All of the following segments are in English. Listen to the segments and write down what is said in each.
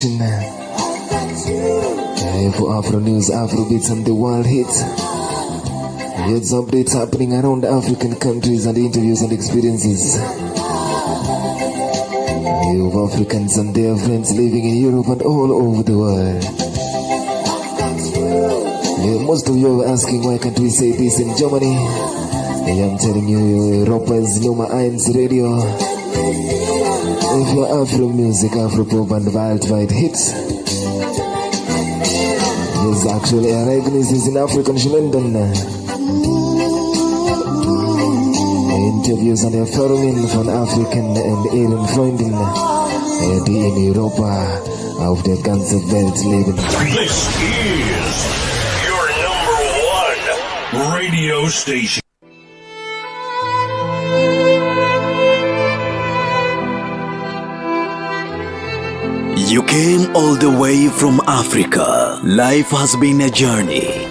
For Afro News, Afro Beats and the World Hits. Here's updates happening around African countries and interviews and experiences of Africans and their friends living in Europe and all over the world. Most of you are asking, why can't we say this in Germany? I'm telling you, Europa's Nummer 1 Radio. For Afro music, Afro pop and worldwide hits. There's actually ereignisses in African London. Interviews and Erfahrungen von Afrikan und ihren Freunden, die in Europa auf der ganzen Welt leben. This is your number 1 radio station. You came all the way from Africa. Life has been a journey.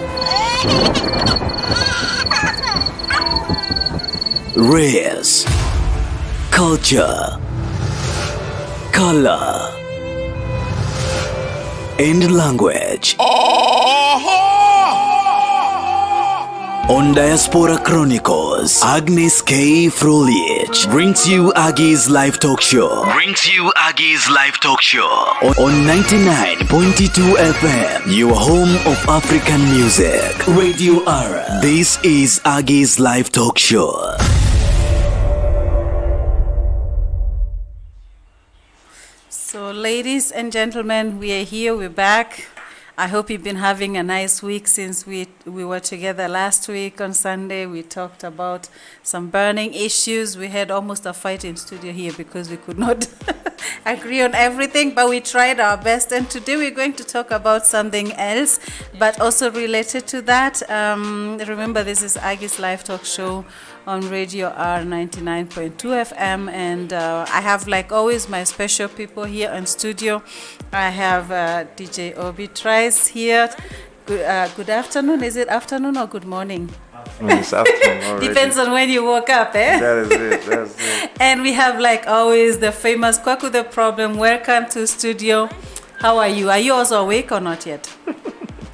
Race, culture, color, and language. On Diaspora Chronicles, Agnes K. Frolich brings you AGGY'S live talk show. On 99.2 FM, your home of African music. Radio Ara. This is AGGY'S live talk show. So, ladies and gentlemen, we are here, we're back. I hope you've been having a nice week since we were together last week on Sunday. We talked about some burning issues. We had almost a fight in studio here because we could not agree on everything, but we tried our best. And today we're going to talk about something else, but also related to that. Remember, this is AGGY'S Live Talk Show on Radio R 99.2 FM, and I have, like always, my special people here in studio. I have DJ Obi Trice here. Good afternoon. Is it afternoon or good morning? It's afternoon already. Depends on when you woke up, eh? That is it. That's it. And we have, like always, the famous Kwaku the Problem. Welcome to studio. How are you? Are you also awake or not yet?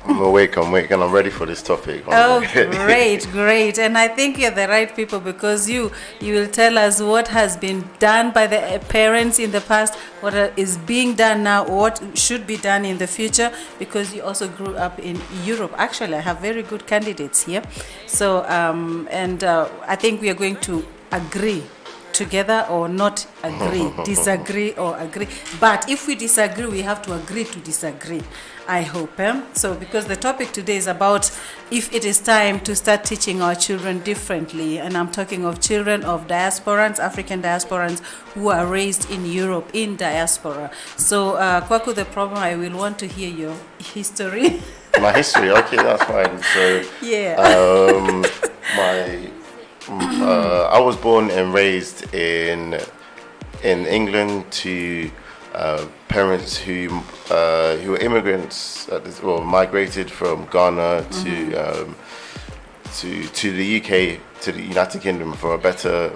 I'm awake, and I'm ready for this topic. Oh, great. And I think you're the right people because you will tell us what has been done by the parents in the past, what is being done now, what should be done in the future, because you also grew up in Europe. Actually, I have very good candidates here. So, I think we are going to agree together or not agree, disagree or agree. But if we disagree, we have to agree to disagree, I hope. So because the topic today is about if it is time to start teaching our children differently. And I'm talking of children of diasporans, African diasporans who are raised in Europe, in diaspora. So Kwaku the Problem, I will want to hear your history. My history, okay, that's fine. So, yeah. I was born and raised in England to parents who were immigrants, migrated from Ghana to the UK, to the United Kingdom for a better,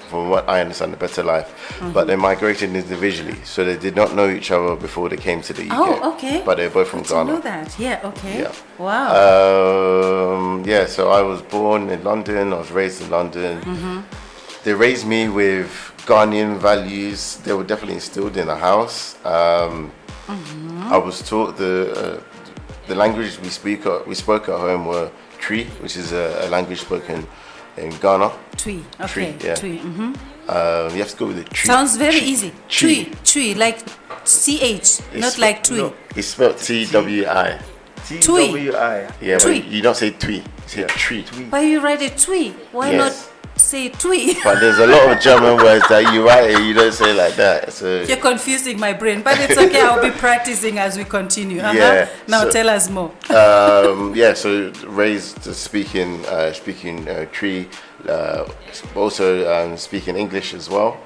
from what I understand, a better life. But they migrated individually, so they did not know each other before they came to the UK. Oh, okay. But they're both from Ghana. I know that. Yeah. Okay. Yeah. Wow. So I was born in London. I was raised in London. They raised me with Ghanaian values. They were definitely instilled in the house. I was taught the language we spoke at home were Twi, which is a language spoken in Ghana. Twi. Okay. Twi, yeah. Twi. You have to go with the Twi. Sounds very easy. Twi, like CH, not like Twi. No, it's spelled TWI. TWI. Yeah, Twi. but you don't say Twi. You say Twi. But you write it Twi. Why not say Twi? But there's a lot of German words that you write and you don't say like that. So you're confusing my brain, but it's okay. I'll be practicing as we continue. Yeah. Now tell us more. So raised speaking Twi, also speaking English as well.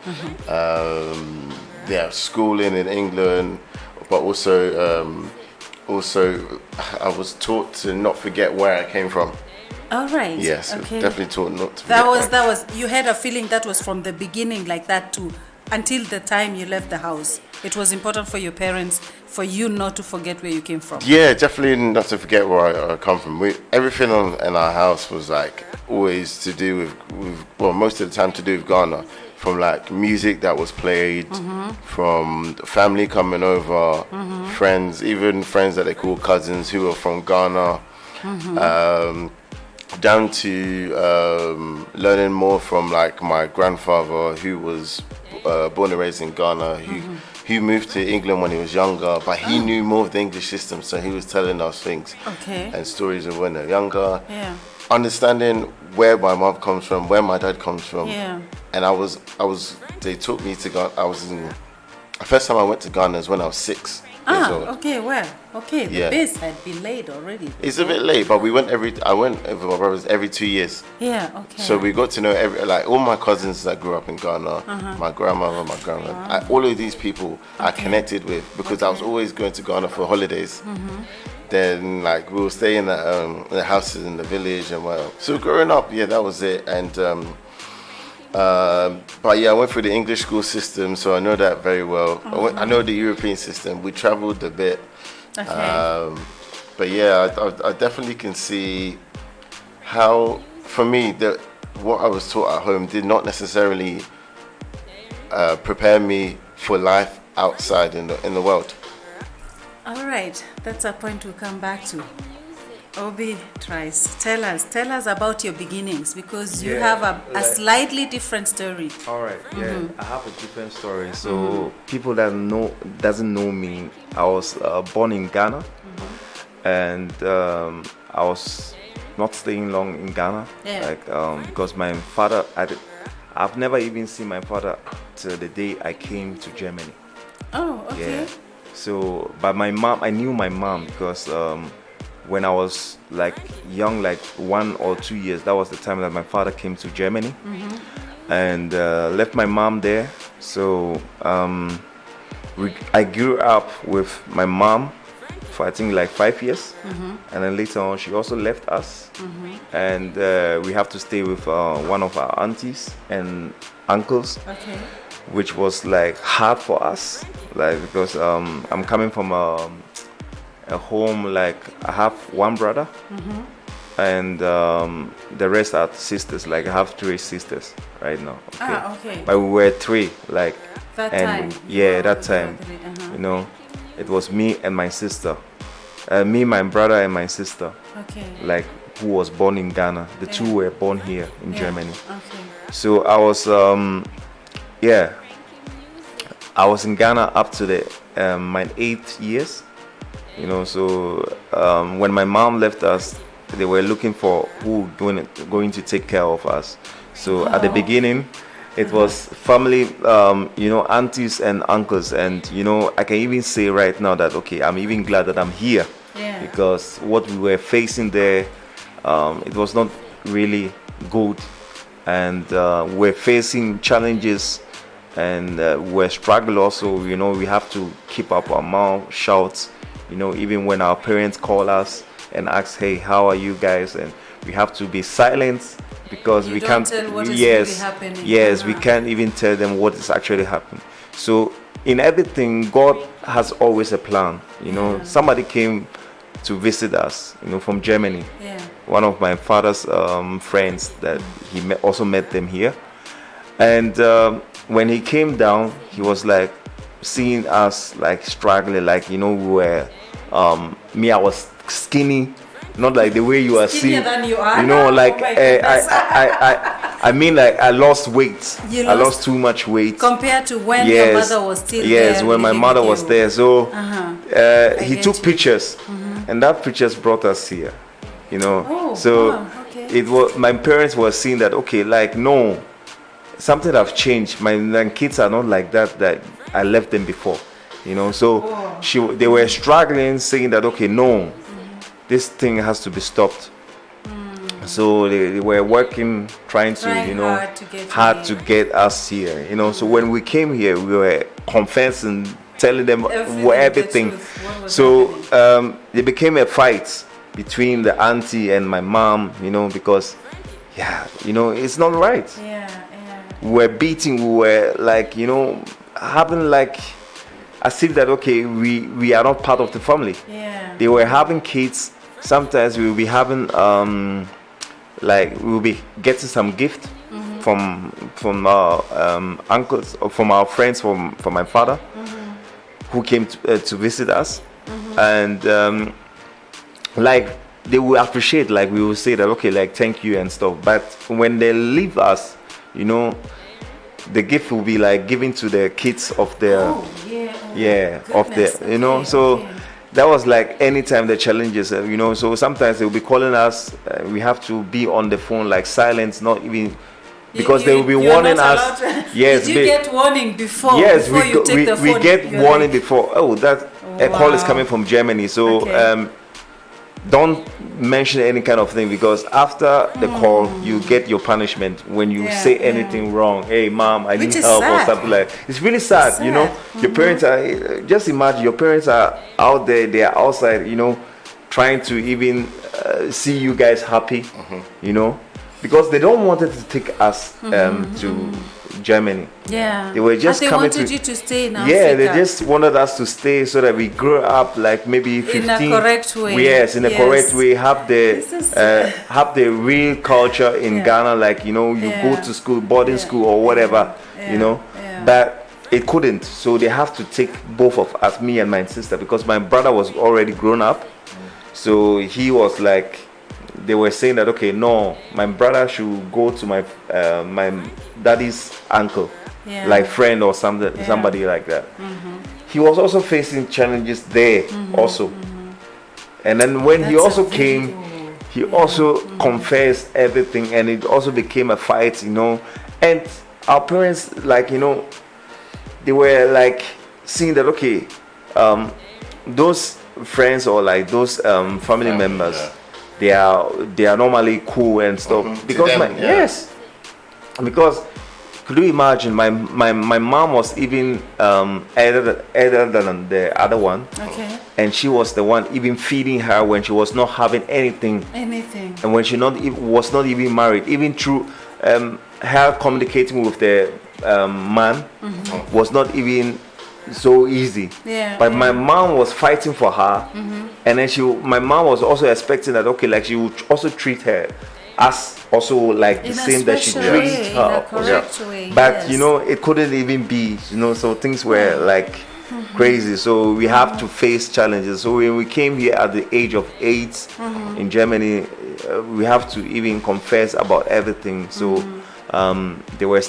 Schooling in England, but also I was taught to not forget where I came from. All right. Yes, okay. Definitely taught not to. That was. You had a feeling that was from the beginning, like that too. until the time you left the house, it was important for your parents, for you not to forget where you came from. Yeah, definitely not to forget where I come from. Everything in our house was like always to do with, well, most of the time to do with Ghana. From like music that was played, from family coming over, friends, even friends that they call cousins who were from Ghana, down to learning more from like my grandfather who was born and raised in Ghana, who moved to England when he was younger, but he knew more of the English system, so he was telling us things and stories of when they're younger. Yeah. Understanding where my mom comes from, where my dad comes from. Yeah. And they took me to Ghana. The first time I went to Ghana is when I was 6 years old. Okay, well, okay, Yeah. the base had been laid already. It's a bit late, but I went with my brothers every 2 years. Yeah, okay. So we got to know like all my cousins that grew up in Ghana, my grandmother, my grandma, all of these people I connected with because I was always going to Ghana for holidays. Then like we were staying at the houses in the village and well. So growing up, yeah, that was it. And but yeah, I went through the English school system, so I know that very well. I know the European system. We traveled a bit. Okay. But yeah, I definitely can see how, for me, what I was taught at home did not necessarily prepare me for life outside in the world. All right, that's a point we'll come back to. Obi Trice, tell us about your beginnings because you have a slightly different story. All right, I have a different story. So people that doesn't know me, I was born in Ghana, and I was not staying long in Ghana, because my father, I've never even seen my father till the day I came to Germany. Oh, okay. Yeah. So, but my mom, I knew my mom because when I was like young, like 1 or 2 years, that was the time that my father came to Germany and left my mom there. So I grew up with my mom for I think like 5 years, and then later on she also left us, and we have to stay with one of our aunties and uncles. Okay. Which was like hard for us, like because I'm coming from a home, like I have one brother and the rest are sisters. Like I have 3 sisters right now. Okay. Okay. But we were 3, like That and time. yeah, that time, you know, it was me and my sister, me, my brother, and my sister. Okay. Like who was born in Ghana. The 2 were born here in Germany. Okay. So I was I was in Ghana up to my 8th years, you know. So when my mom left us, they were looking for who going to take care of us. So at the beginning, it was family, you know, aunties and uncles, and you know, I can even say right now that okay, I'm even glad that I'm here, because what we were facing there, it was not really good, and we're facing challenges. And we're struggling also, you know. We have to keep up our mouth, shout, you know, even when our parents call us and ask, hey, how are you guys? And we have to be silent because we can't tell what is really happening. Yes, we can't even tell them what is actually happening. So in everything, God has always a plan, you know. Somebody came to visit us, you know, from Germany. One of my father's friends that he also met them here. And when he came down, he was like seeing us like struggling, like, you know, we were me, I was skinny, not like the way you are seeing, than you are you know, now? like Oh my goodness. I mean, like I lost weight. I lost too much weight compared to when your mother was still there. Yes, when my mother was there. So he took you. pictures, and that pictures brought us here, you know. Oh, so wow, okay. it was, my parents were seeing that, okay, like no, something have changed. My kids are not like that I left them before, you know. So they were struggling, saying that okay, no, this thing has to be stopped. So they were working, trying to, you know, hard to get us here, you know. So when we came here, we were confessing, telling them everything. So there became a fight between the auntie and my mom, you know, because you know, it's not right. were beating, we were like, having like as if that okay, we are not part of the family. Yeah. They were having kids. Sometimes we will be having like we will be getting some gift from our uncles or from our friends from my father who came to visit us, and like they will appreciate, like we will say that okay, like thank you and stuff. But when they leave us, the gift will be like given to the kids of their of the so that was like anytime the challenges, so sometimes they'll be calling us, we have to be on the phone like silence, not even because they will be warning us. Yes, did you get warning before? Yes, before you take the phone, we get warning before. Oh, that a call is coming from Germany, so don't mention any kind of thing, because after the call you get your punishment when you say anything wrong. Hey mom, I need help or something like. It's really sad, your parents are, just imagine your parents are out there, they are outside, trying to even see you guys happy, because they don't want it to take us to Germany. Yeah, they were just they coming wanted to, you to stay in Africa. Yeah, they just wanted us to stay so that we grow up like maybe 15 in a correct way. Yes, in a correct way. Have the real culture in Ghana, like you go to school, boarding school or whatever, But it couldn't, so they have to take both of us, me and my sister, because my brother was already grown up. So he was like, they were saying that okay, no, my brother should go to my daddy's uncle, like friend or somebody like that. He was also facing challenges there also, and then when he also came, he also confessed everything, and it also became a fight, and our parents, like they were like seeing that okay, those friends or like those family members. They are normally cool and stuff because yes, because could you imagine my mom was even elder than the other one, and she was the one even feeding her when she was not having anything, and when she was not even married, even through her communicating with the man was not even so easy. But my mom was fighting for her, and then my mom was also expecting that okay, like she would also treat her as also like the same that she treats her. But it couldn't even be, so things were like crazy. So we have to face challenges. So when we came here at the age of 8 in Germany, we have to even confess about everything. So they were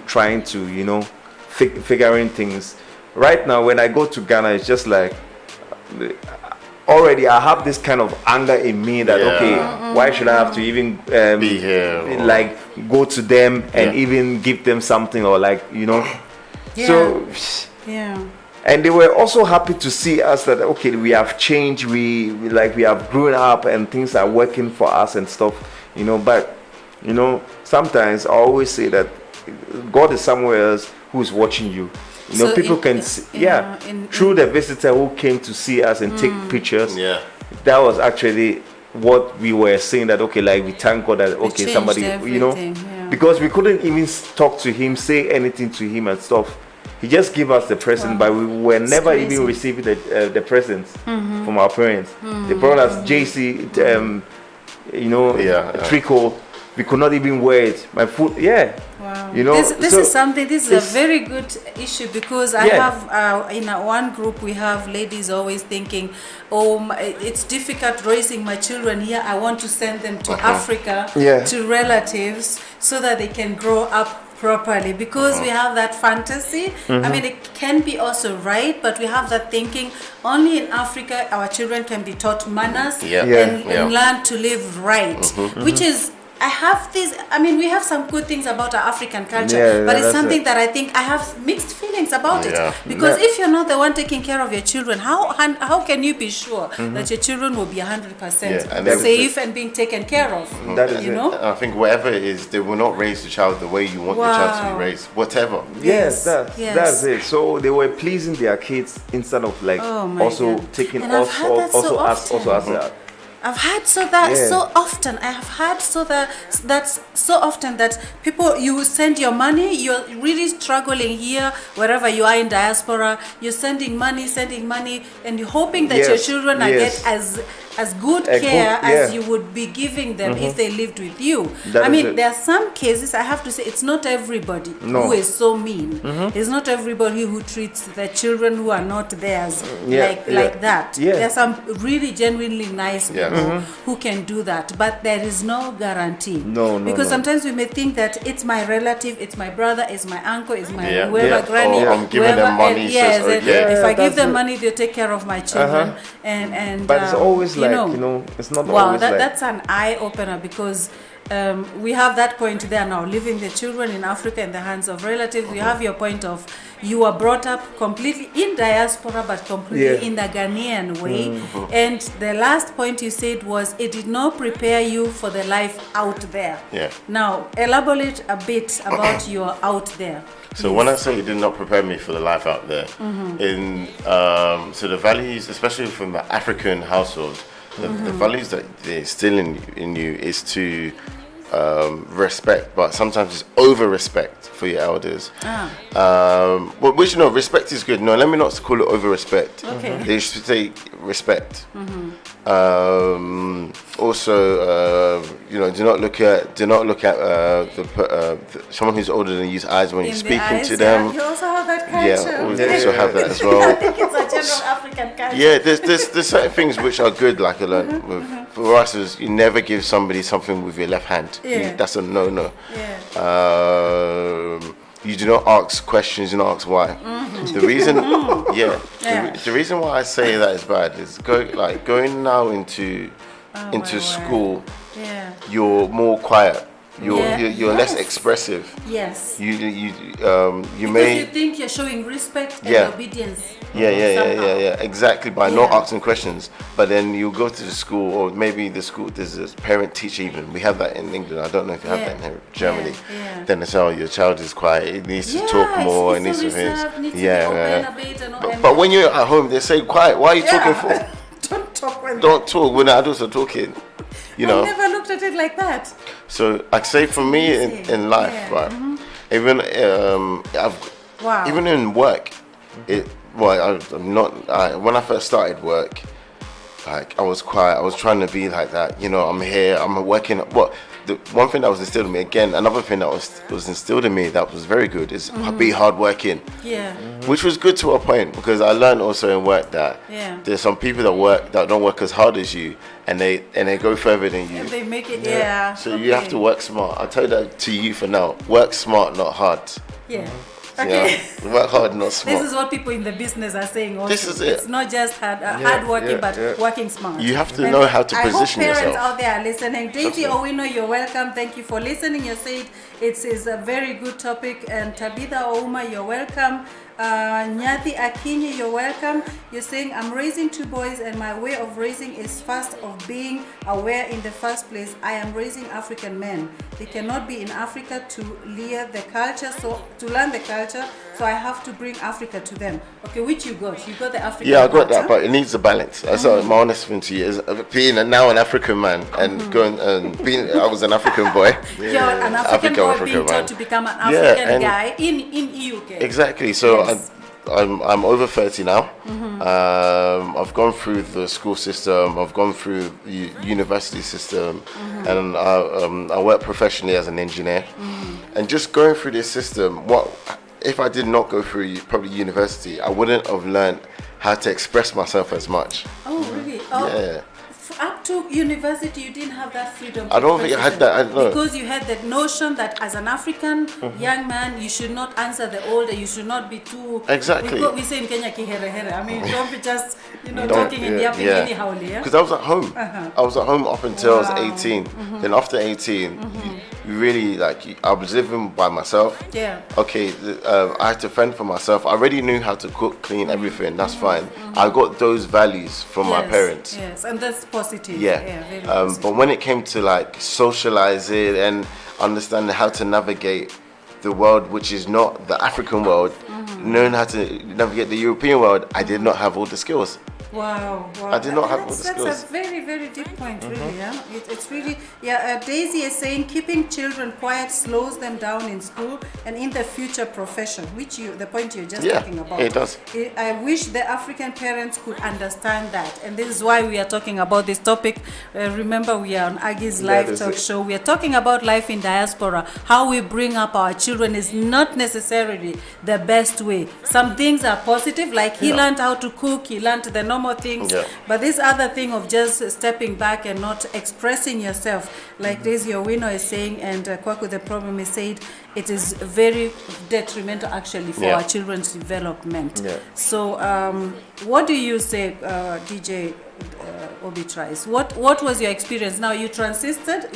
trying to figuring things. Right now, when I go to Ghana, it's just like already I have this kind of anger in me that okay, why should I have to even be here, like go to them and even give them something or like so and they were also happy to see us that okay, we have changed, we have grown up and things are working for us and stuff, but sometimes I always say that God is somewhere else who is watching you. So people can see, through the visitor who came to see us and take pictures. That was actually what we were saying, that okay, like we thank God that okay, somebody, because we couldn't even talk to him, say anything to him and stuff. He just gave us the present, but we were never even receiving the presents from our parents. They brought us JC, trickle. We could not even wear it. My foot, Wow. This is something. This is a very good issue, because I have in one group we have ladies always thinking, it's difficult raising my children here. I want to send them to Africa to relatives so that they can grow up properly, because we have that fantasy. I mean, it can be also right, but we have that thinking only in Africa our children can be taught manners and learn to live right, which is. We have some good things about our African culture, but it's something that I think I have mixed feelings about it. Because if you're not the one taking care of your children, how can you be sure that your children will be 100% safe and being taken care of? That is it. I think whatever it is, they will not raise the child the way you want your child to be raised, whatever. Yes, that's it. So they were pleasing their kids instead of like also taking us I've had so that Yeah. so often. I have had that's so often that people, you send your money, you're really struggling here, wherever you are in diaspora, you're sending money, and you're hoping that your Yes, children are yes. get as good A care good- yeah. as you would be giving them if they lived with you. That I is mean, it. there are some cases, I have to say, it's not everybody No. who is so mean. It's not everybody who treats their children who are not theirs like that. Yeah. There are some really genuinely nice Yeah. people who can do that, but there is no guarantee. No, because no. sometimes we may think that it's my relative, it's my brother, it's my uncle, it's my Yeah. whoever, Yeah. granny, Or I'm giving them whoever, money, so yes, it's and okay. if I Yeah, give them that's it. money, they'll take care of my children. And But it's always like, it's not wow, always like. that's an eye opener, because we have that point there now, leaving the children in Africa in the hands of relatives. We have your point of, you were brought up completely in diaspora, but completely in the Ghanaian way. And the last point you said was, it did not prepare you for the life out there. Yeah. Now, elaborate a bit about your out there. So when I say it did not prepare me for the life out there, in so the values, especially from the African household, the values that they instill in you is to respect, but sometimes it's over respect for your elders. Which respect is good. No, let me not call it over respect. Okay. They should say respect. Also, do not look at someone who's older than you's eyes when In you're the speaking eyes, to them. yeah. You also have that Yeah, culture. we also have that as well. I think it's a general African culture. Yeah, there's certain things which are good, like I learned for us is you never give somebody something with your left hand. Yeah. That's a no. Yeah. You do not ask questions, you don't ask why. The reason, the reason why I say that is bad is going now into my school. Yeah. You're more quiet. You're Yeah. less Yes. expressive. Yes. You Because may. you think you're showing respect and Yeah. obedience. Yeah, exactly, by not Yeah. asking questions. But then you go to the school, or maybe the school, there's a parent teacher even. We have that in England. I don't know if you have Yeah. that in here, Germany. Yeah. Then they say, oh, your child is quiet, it needs to talk more, it needs to reserved, needs to be yeah, open yeah. a bit and But when you're at home, they say, quiet, why are you talking for? Don't talk when Don't talk when the adults are talking, I never looked at it like that. So I'd say for me in life, Yeah. right, even Wow. even in work, when I first started work, like I was quiet. I was trying to be like that. I'm here. I'm working. The one thing that was instilled in me, again, another thing that was instilled in me that was very good is be hardworking. Yeah. Which was good to a point, because I learned also in work that there's some people that don't work as hard as you, and they go further than you. And they make it, yeah. So you have to work smart. I tell that to you for now. Work smart, not hard. Yeah. You Okay. know? Work hard, not smart. This is what people in the business are saying also. This is it. It's not just hard working, but working smart. You have to And know how to position I hope parents yourself. out there are listening. Daisy That's Owino, you're welcome. Thank you for listening. You said it is a very good topic. And Tabitha Ouma, you're welcome. Nyati Akinyi, you're welcome. You're saying, I'm raising 2 boys, and my way of raising is first of being aware in the first place. I am raising African men. They cannot be in Africa to learn the culture, so I have to bring Africa to them. Okay, which you got? You got the African Yeah, I got part, that, huh? but it needs a balance. That's my honest thing to you. Is being now an African man and going and being. I was an African boy. You're an African boy African being man. taught to become an African and- guy in UK. Exactly. So Yes. I'm over 30 now. I've gone through the school system. I've gone through the university system, and I work professionally as an engineer. And just going through this system, if I did not go through probably university, I wouldn't have learned how to express myself as much. Oh, really? Oh, Yeah. Up to university, you didn't have that freedom. I don't think I had that, I don't know. Because you had that notion that as an African young man, you should not answer the older. You should not be too. Exactly. We say in Kenya, kiherehere. I mean, don't be just Don't- talking in the up yeah. anyhow. Yeah. Because I was at home. I was at home up until I was 18. Then after 18, you really I was living by myself. Yeah. Okay, I had to fend for myself. I already knew how to cook, clean, everything. That's fine. I got those values from my parents. Yes, and that's positive. Yeah. very positive. But when it came to socializing and understanding how to navigate the world, which is not the African world, knowing how to navigate the European world, I did not have all the skills. Wow, wow. I did not have all the That's skills. a very, very deep point, really. Yeah, it's really. Yeah, Daisy is saying keeping children quiet slows them down in school and in the future profession, which the point you're just Yeah, talking about. it does. I wish the African parents could understand that, and this is why we are talking about this topic. Remember, we are on Aggie's Live is Talk it. Show. We are talking about life in diaspora. How we bring up our children is not necessarily the best way. Some things are positive, like he learned how to cook, he learned the normal things. Yeah. But this other thing of just stepping back and not expressing yourself, like Daisy Owino is saying, and Kwaku the problem is said, it is very detrimental actually for Yeah. our children's development. Yeah. So, what do you say, DJ Obi Trice? What was your experience? Now you transisted,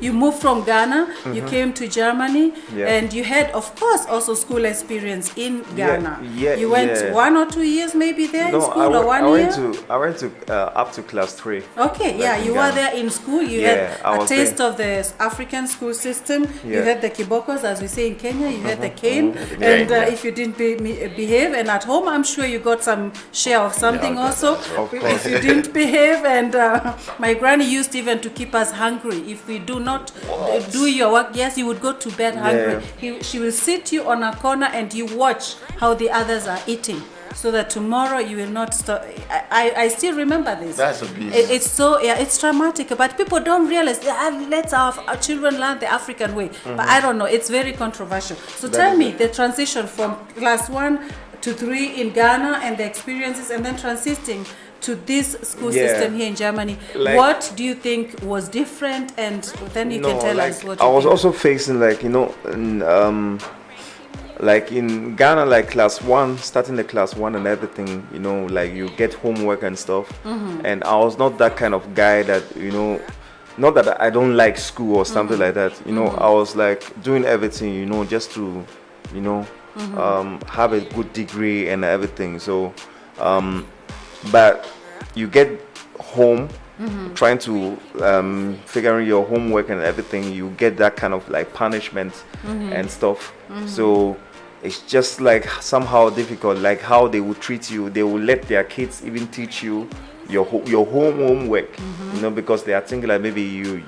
you moved from Ghana, you came to Germany, Yeah. and you had, of course, also school experience in Ghana. yeah, you went yeah. 1 or 2 years maybe there in No, school, or 1 I year? went to up to class 3. Okay, yeah, in you were Ghana. there in school. You Yeah, had I a was taste there. of the African school system. You Yeah. had the kibokos, as we say in Kenya. You had the cane, Yeah, and yeah. if you didn't behave, and at home, I'm sure you got some share of something Yeah, also. Of If course. you didn't behave, and my granny used even to keep us hungry. If we do not do your work, yes, you would go to bed hungry. She will sit you on a corner, and you watch how the others are eating, so that tomorrow you will not stop. I still remember this. That's abuse. It's so, yeah, it's traumatic, but people don't realize, let's our children learn the African way. But I don't know, it's very controversial. So tell me the transition from class 1 to 3 in Ghana and the experiences, and then transiting to this school Yeah. system here in Germany. Like- What do you think was different? And then you can tell like, us what I you was think. also facing like in Ghana, like class 1, starting the class 1 and everything, like you get homework and stuff. And I was not that kind of guy that, not that I don't like school or something like that. I was like doing everything, just to, have a good degree and everything. So, but you get home, trying to figuring your homework and everything, you get that kind of like punishment and stuff. So it's just like somehow difficult, like how they will treat you. They will let their kids even teach you your homework, because they are thinking like maybe you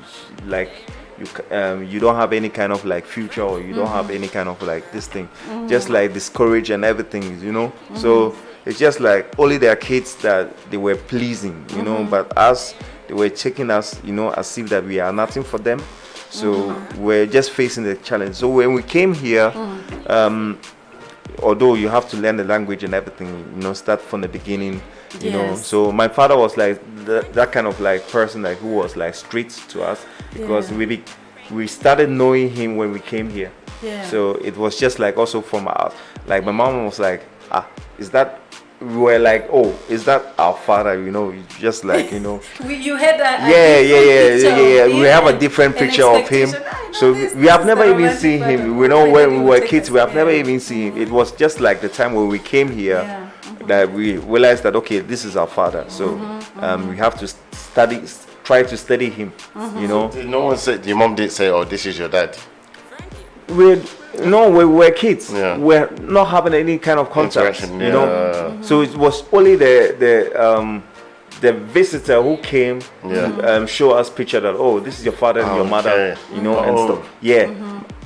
don't have any kind of like future, or you don't have any kind of like this thing, just like discourage and everything, So it's just like only their kids that they were pleasing, but us, they were checking us, as if that we are nothing for them. So we're just facing the challenge. So when we came here, although you have to learn the language and everything, start from the beginning, Yes. So my father was like that kind of like person, like who was like strict to us, because we started knowing him when we came here. Yeah. So it was just like also from our, like my mom was like, is that, we were like, oh, is that our father? Just like, You had a yeah. different picture of We him have a and different an picture of him. expectation. I know So this we have is never the even romantic seen part him. of We know it. when He we will were take kids, us we have never there. even seen him. It was just like the time when we came here Yeah. that we realized that, okay, this is our father. So we have to try to study him, No one said, your mom didn't say, oh, this is your dad. we were kids. Yeah. We're not having any kind of contact, Interaction, you know. So it was only the visitor who came to show us picture that, oh, this is your father and your mother, Okay. and Oh. stuff. Yeah.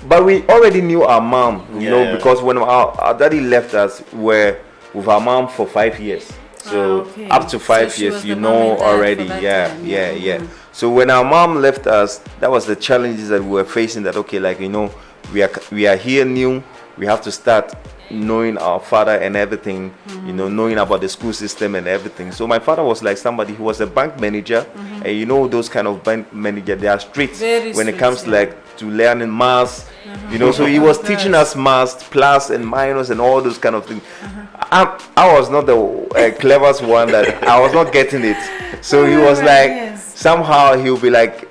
But we already knew our mom, Yeah. because when our daddy left us, we were with our mom for 5 years. So okay. up to 5 So she years, was you the mom know and dad already. for that Yeah, time, yeah, yeah. yeah. So when our mom left us, that was the challenges that we were facing. That, okay, like, we are here new. We have to start knowing our father and everything, knowing about the school system and everything. So my father was like somebody who was a bank manager, and those kind of bank manager, they are strict Very when it strict, comes yeah. like to learning maths. So he was teaching us maths, plus and minus and all those kind of things. I was not the cleverest one, that I was not getting it. So he was like, Yes. somehow he'll be like,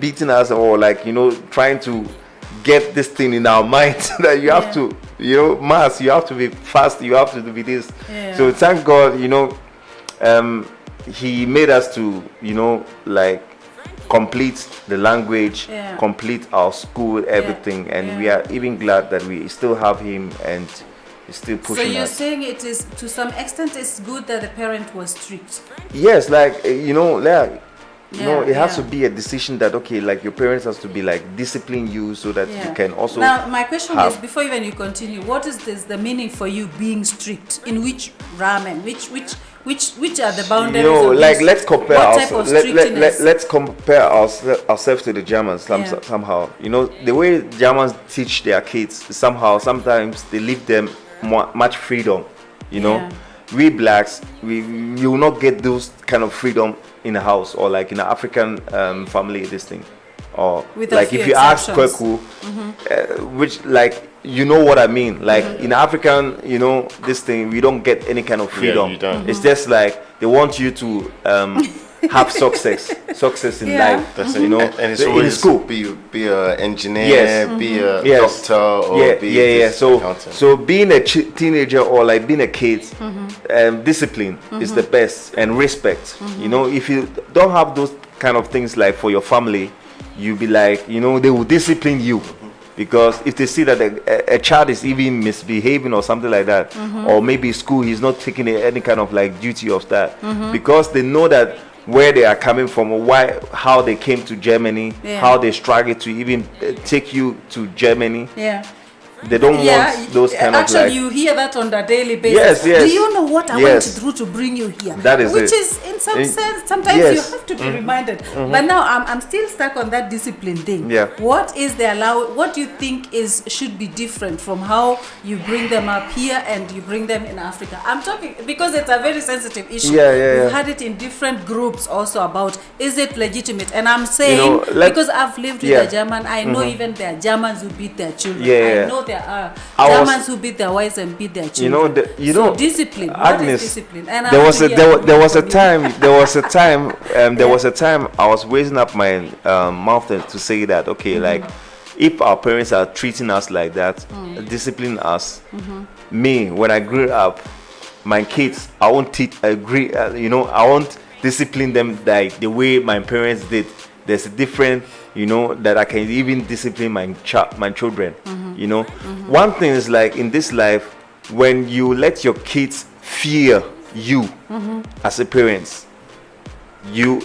beating us, or like, trying to get this thing in our minds that you have to, maths, you have to be fast, you have to be this. Yeah. So thank God, he made us to, like, complete the language, Yeah. complete our school, everything, and we Yeah. are even glad that we still have him, and is still So pushing you're us. saying it is, to some extent, it's good that the parent was strict. Yes, like it has to Yeah. be a decision that okay, like your parents has to be like discipline you so that you can also. Now, my question have- is, before even you continue, what is the meaning for you being strict? In which ramen? Which are the boundaries? of like this? let's compare what type of ourselves. strictness? Let's compare ourselves to the Germans Yeah. somehow. The way Germans teach their kids sometimes they leave them much freedom. Yeah. We blacks we will not get those kind of freedom in a house or like in an African family. This thing, or With a like few if you ask exceptions. Kweku, which like you know what I mean. Like in African, this thing we don't get any kind of freedom. you don't. It's just like they want you to have success in Yeah. life. That's You it. know, And it's in always school. be a engineer, Yes. be a Yes. doctor, or be this So accountant. being a teenager or like being a kid, discipline is the best, and respect. If you don't have those kind of things like for your family, you be like, they will discipline you. Because if they see that a child is even misbehaving or something like that, or maybe school he's not taking any kind of like duty of that, because they know that where they are coming from, or how they came to Germany, Yeah. how they struggled to even take you to Germany. Yeah. They don't want those kind actually, of like. you hear that on a daily basis. Yes. Do you know what I went Yes. through to bring you here? That is Which it. is, in some In- sense, sometimes yes. you have to be reminded. But now I'm still stuck on that discipline thing. Yeah. What is what do you think should be different from how you bring them up here and you bring them in Africa? I'm talking because it's a very sensitive issue. We've had it in different groups also about, is it legitimate? And I'm saying, because I've lived with a German, I know even there are Germans who beat their children. I know there are Germans who beat their wives and beat their children. So discipline. What is discipline? And there was a time I was raising up my mouth to say that okay, like if our parents are treating us like that, discipline us. Me, when I grew up, my kids, I won't I won't discipline them like the way my parents did. There's a different, that I can even discipline my children. One thing is like in this life, when you let your kids fear you as a parent, you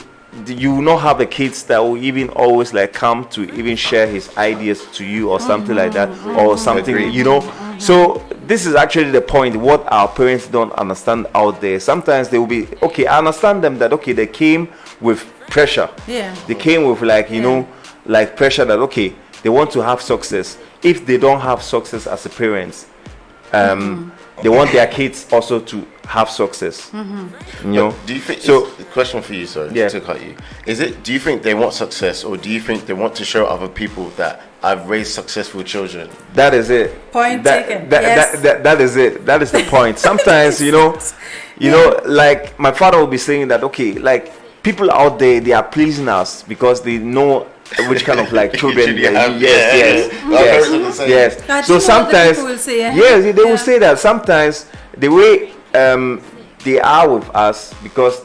will not have the kids that will even always like come to even share his ideas to you or something like that, or something. Agreed. So this is actually the point. What our parents don't understand out there, sometimes they will be okay. I understand them that okay, they came with pressure. Yeah. They came with like like pressure that okay, they want to have success. If they don't have success as a parents, they want their kids also to have success. Do you think? So The question for you, sorry, Yeah. to cut you, do you think they want success, or do you think they want to show other people that I've raised successful children? that is it. Point taken. That, Yes. that is it. That is the point. Sometimes like my father will be saying that okay, like people out there, they are pleasing us because they know which kind of like children. Usually have- Yes. That So you know what the sometimes, people will say, yes, they Yeah. will say that sometimes the way they are with us because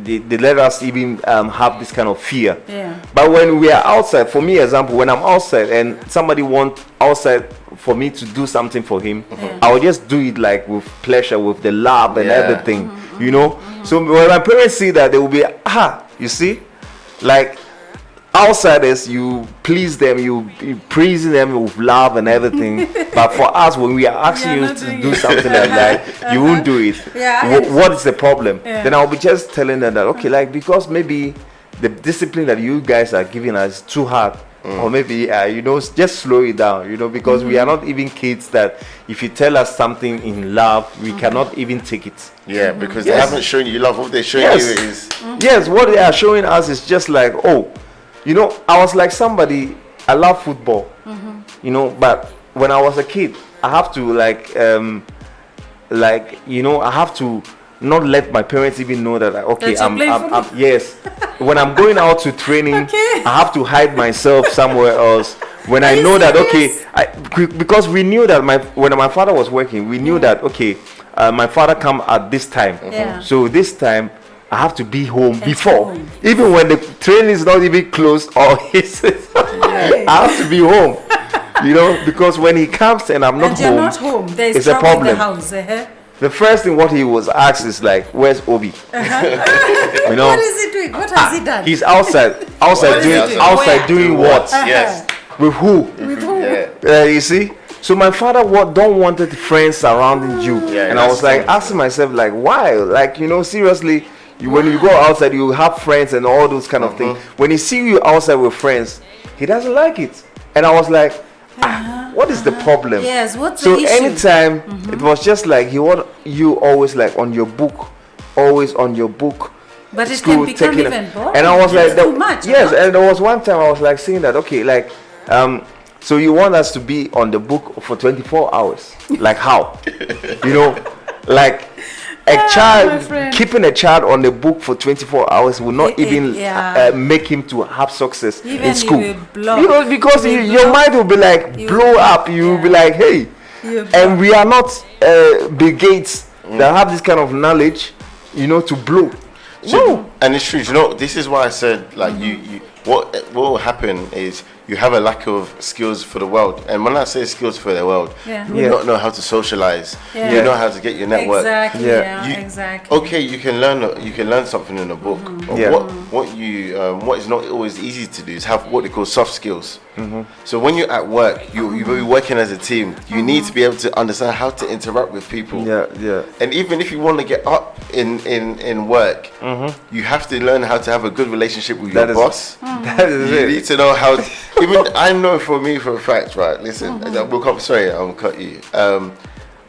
they let us even have this kind of fear. Yeah. But when we are outside, for me, example, when I'm outside and somebody want outside for me to do something for him, I will just do it like with pleasure, with the love and Yeah. everything, So when my parents see that, they will be, you see, like outsiders, you please them, you praise them with love and everything. But for us, when we are asking You're you not to doing do it. something like that, you won't do it. Yeah. What is the problem? Yeah. Then I'll be just telling them that okay, like because maybe the discipline that you guys are giving us is too hard. Or maybe just slow it down, because we are not even kids that if you tell us something in love, we cannot even take it. Yeah, because they Yes. haven't shown you love. All they're showing Yes. you is Yes, what they are showing us is just like, I was like somebody, I love football, but when I was a kid, I have to I have to not let my parents even know that okay, That you're playing football? yes. When I'm going out to training, Okay. I have to hide myself somewhere else. When I you know that serious? because we knew that when my father was working, we knew that okay, my father come at this time, Yeah. so this time I have to be home before, home. even when the train is not even closed or I have to be home. You know, because when he comes and I'm not and you're home, not home. There is it's a trouble in problem. the house. The first thing what he was asked is like, "Where's Obi?" You know, What is he doing? What has he done? he's outside What is he doing? Where? doing what? Yes. With who? With who? Yeah. You see. So my father don't wanted friends surrounding you, Yeah, and I was that's like asking myself like, why? Like, you know, seriously, when you go outside, you have friends and all those kind of things. When he see you outside with friends, he doesn't like it, and I was like, what is the problem? Yes, what's so the issue? anytime it was just like he want you always like on your book, always on your book. But it school, can become taking even boring. and I was like, It's too much. yes, and there was one time I was like saying that, okay, like, so you want us to be on the book for 24 hours? Like how? You know, like a my child, friend. keeping a child on the book for 24 hours will not even yeah. make him to have success Even in he school. will blow. You know, because He will your blow. mind will be like He will blow blow, up. You will be yeah. like, hey, You and we are not Bill Gates that have this kind of knowledge, you know, to blow. No. And it's true. You know, this is why I said, like, you what will happen is you have a lack of skills for the world. And when I say skills for the world, Yeah. you don't know how to socialize. Yeah. You know how to get your network. Exactly. Yeah. Yeah. You- Exactly. Okay, you can learn something in a book. But Yeah. what is not always easy to do is have what they call soft skills. So when you're at work, you'll be working as a team. You need to be able to understand how to interact with people. Yeah, yeah. And even if you want to get up in work, you have to learn how to have a good relationship with your That is- boss. That is You it. need to know how. Even I know for me for a fact, right? Listen, we'll come. Sorry, I'll cut you.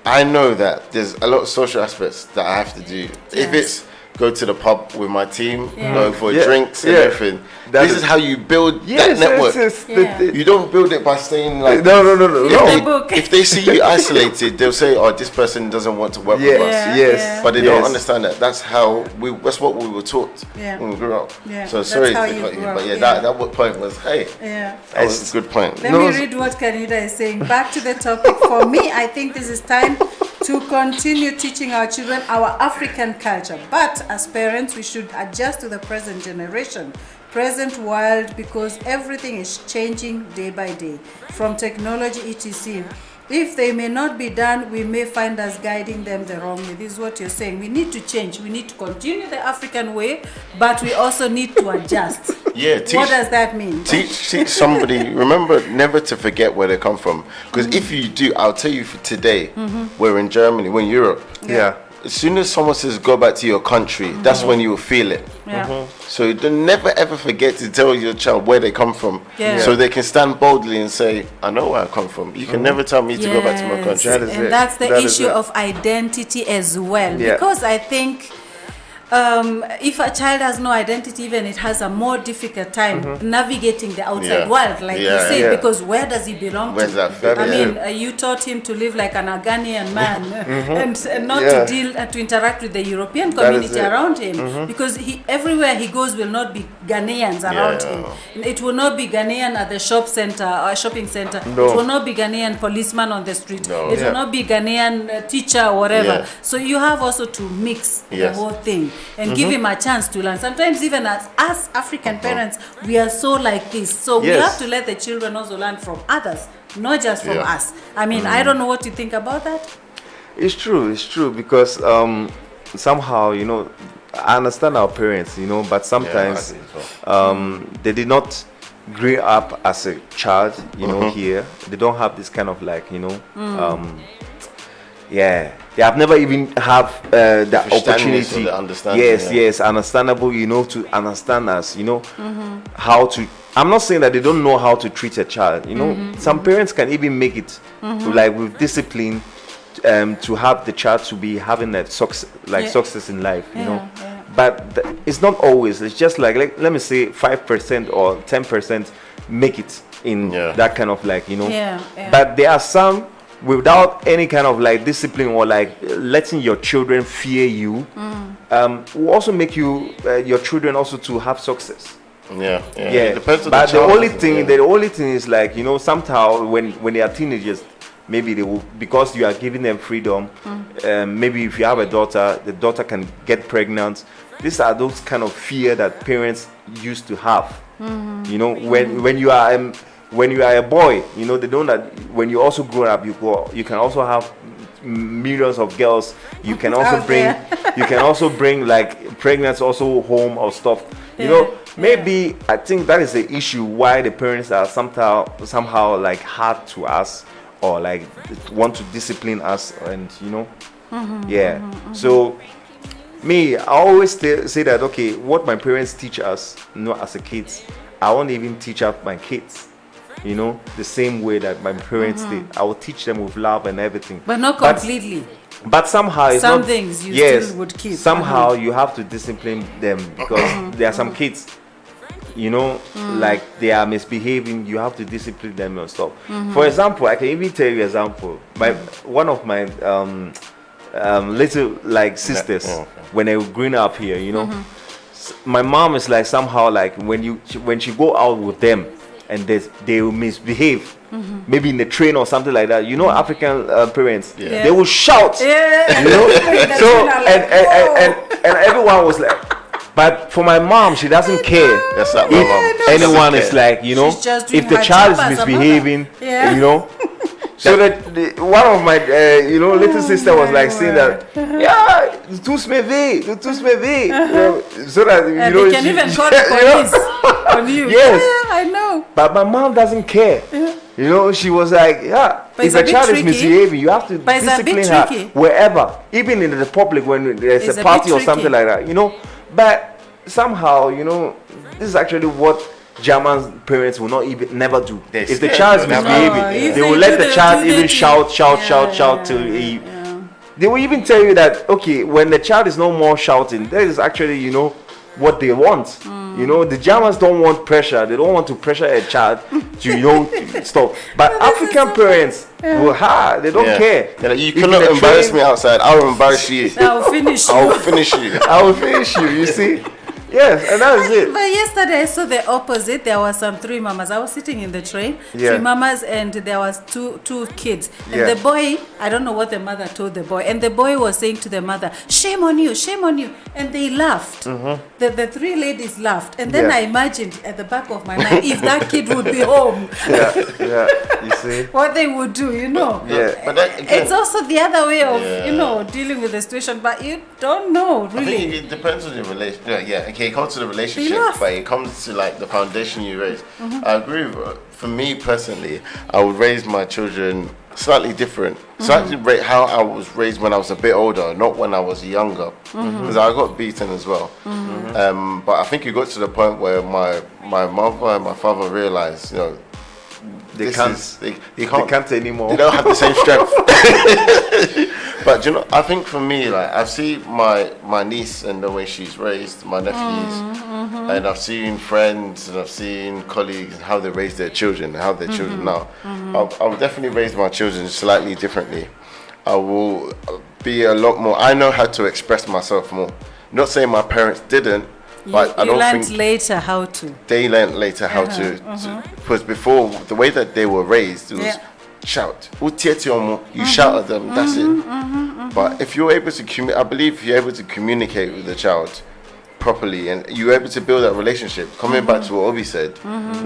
I know that there's a lot of social aspects that I have to do. If it's go to the pub with my team, Yeah. go for Yeah. drinks and Yeah. everything. That This is- is how you build Yes, that network. yes, yes. Yeah. You don't build it by staying like. No. In No. the book. If they see you isolated, they'll say, "Oh, this person doesn't want to work Yes, with us." Yeah, yes. yeah. But they yes. don't understand that. That's how we. That's what we were taught Yeah. when we grew up. Yeah, So that's sorry how to you cut you, grew but up, yeah, yeah. that what point was. Hey, Yeah. that was a good point. Let No, me it's- read what Kanida is saying. Back to the topic. For me, I think this is time to continue teaching our children our African culture. But as parents, we should adjust to the present generation, present world, because everything is changing day by day, from technology, etc. If they may not be done, we may find us guiding them the wrong way. This is what you're saying. We need to change. We need to continue the African way, but we also need to adjust. Yeah, What does that mean? teach somebody. Remember never to forget where they come from, because if you do, I'll tell you. For today, we're in Germany, we're in Europe. Yeah. As soon as someone says go back to your country, that's when you will feel it. Yeah. So don't never ever forget to tell your child where they come from, Yeah. so they can stand boldly and say, "I know where I come from." You can never tell me to go back to my Yes, country. That is and it. that's the That is issue it. of identity as well. Yeah. Because I think if a child has no identity, even it has a more difficult time navigating the outside Yeah. world, like you Yeah, say, yeah. because where does he belong Where's to? that fit? I Yeah. mean, you taught him to live like an Ghanaian man and not Yeah. to deal to interact with the European That is community it. around him, because everywhere he goes will not be Ghanaians around Yeah. him. It will not be Ghanaian at the shopping center. No. It will not be Ghanaian policeman on the street. No. It Yeah. will not be Ghanaian teacher or whatever. Yeah. So you have also to mix the Yes. whole thing and give him a chance to learn. Sometimes even as us African parents, we are so like this. So we Yes. have to let the children also learn from others, not just from Yeah. us. I mean, I don't know what you think about that. It's true because somehow, you know, I understand our parents, you know, but sometimes they did not grow up as a child, you know, here. They don't have this kind of like, you know, they have never even have the Understanding opportunity. or the understanding, Yes, yeah. yes, understandable, you know, to understand us, you know, how to. I'm not saying that they don't know how to treat a child, you know. Some parents can even make it to, like with discipline, to have the child to be having that success in life, you know. Yeah. But it's not always. It's just like let me say 5% or 10% make it in Yeah. that kind of like, you know. Yeah. But there are some without any kind of like discipline or like letting your children fear you, will also make you your children also to have success. Yeah. Yeah, It depends on but the child, only doesn't it? thing, Yeah. the only thing is like, you know, somehow when they are teenagers, maybe they will, because you are giving them freedom. Maybe if you have a daughter, the daughter can get pregnant. These are those kind of fear that parents used to have. You know, when you are when you are a boy, you know, they don't that when you also grow up, you can also have millions of girls. You can also Out bring there. you can also bring like pregnant also home or stuff. You know, maybe I think that is the issue why the parents are somehow like hard to us or like want to discipline us, and you know, So me, I always say that okay, what my parents teach us, you know, as a kids, I won't even teach up my kids. You know, the same way that my parents did. I will teach them with love and everything. But not completely. But somehow it's Some not, things you still would keep. Somehow you have to discipline them because there are some kids, you know, like they are misbehaving. You have to discipline them and stuff. For example, I can even tell you example. One of my little like sisters when they were growing up here, you know, my mom is like somehow like when she go out with them and they will misbehave. Maybe in the train or something like that. You know, African parents, they will shout. Yeah. You know, so and everyone was like, but for my mom, she doesn't care. That's not my mom. If anyone is like, you know, She's just doing if the her child job is as a misbehaving, mother. you know. So that one of my, you know, little sister was like saying that, yeah, tu smeve, you know, so that you And know they can even call the police on you. Yes. Yeah, I know. But my mom doesn't care. You know, she was like, yeah, But if it's a a bit child is tricky. misbehaving, you have to But it's a bit discipline her tricky. wherever, even in the public when there's It's a a party bit or something tricky. like that, you know. But somehow, you know, this is actually what German parents will not even never do. They're If the scared, child is they'll never misbehaving, do it. they will let the child even shout till he. They will even tell you that okay, when the child is no more shouting, that is actually, you know, what they want. You know, the Germans don't want pressure. They don't want to pressure a child to, you know, stop. But African parents, they don't care. They're like, you If in cannot the embarrass train- me outside. I will embarrass you. I'll finish I you. will finish you. I will finish you. You see? Yes, and that is it. But yesterday I saw the opposite. There were some three mamas. I was sitting in the train, Yeah. three mamas, and there was two kids. And Yeah. the boy, I don't know what the mother told the boy, and the boy was saying to the mother, "Shame on you, shame on you," and they laughed. The three ladies laughed, and then Yeah. I imagined at the back of my mind if that kid would be home, Yeah, you see? what they would do, you know. Yeah. But that, again, It's also the other way of, Yeah. you know, dealing with the situation, but you don't know, I think really. it depends on the relationship. Yeah, okay, it comes to the relationship, Enough. but it comes to like the foundation you raise. I agree with for me personally, I would raise my children slightly different. Slightly how I was raised when I was a bit older, not when I was younger. Because I got beaten as well. But I think it got to the point where my mother and my father realized, you know, They can't. they can't anymore. they don't have the same strength. But you know, I think for me, like I've seen my niece and the way she's raised, my nephews, and I've seen friends and I've seen colleagues and how they raise their children, and how their children are. I will definitely raise my children slightly differently. I will be a lot more. I know how to express myself more. Not saying my parents didn't, but I You don't learned think later how to. they learned later how to because before the way that they were raised it was shout. You shout at them, that's it. But if you're able to I believe if you're able to communicate with the child properly and you're able to build that relationship, coming back to what Obi said,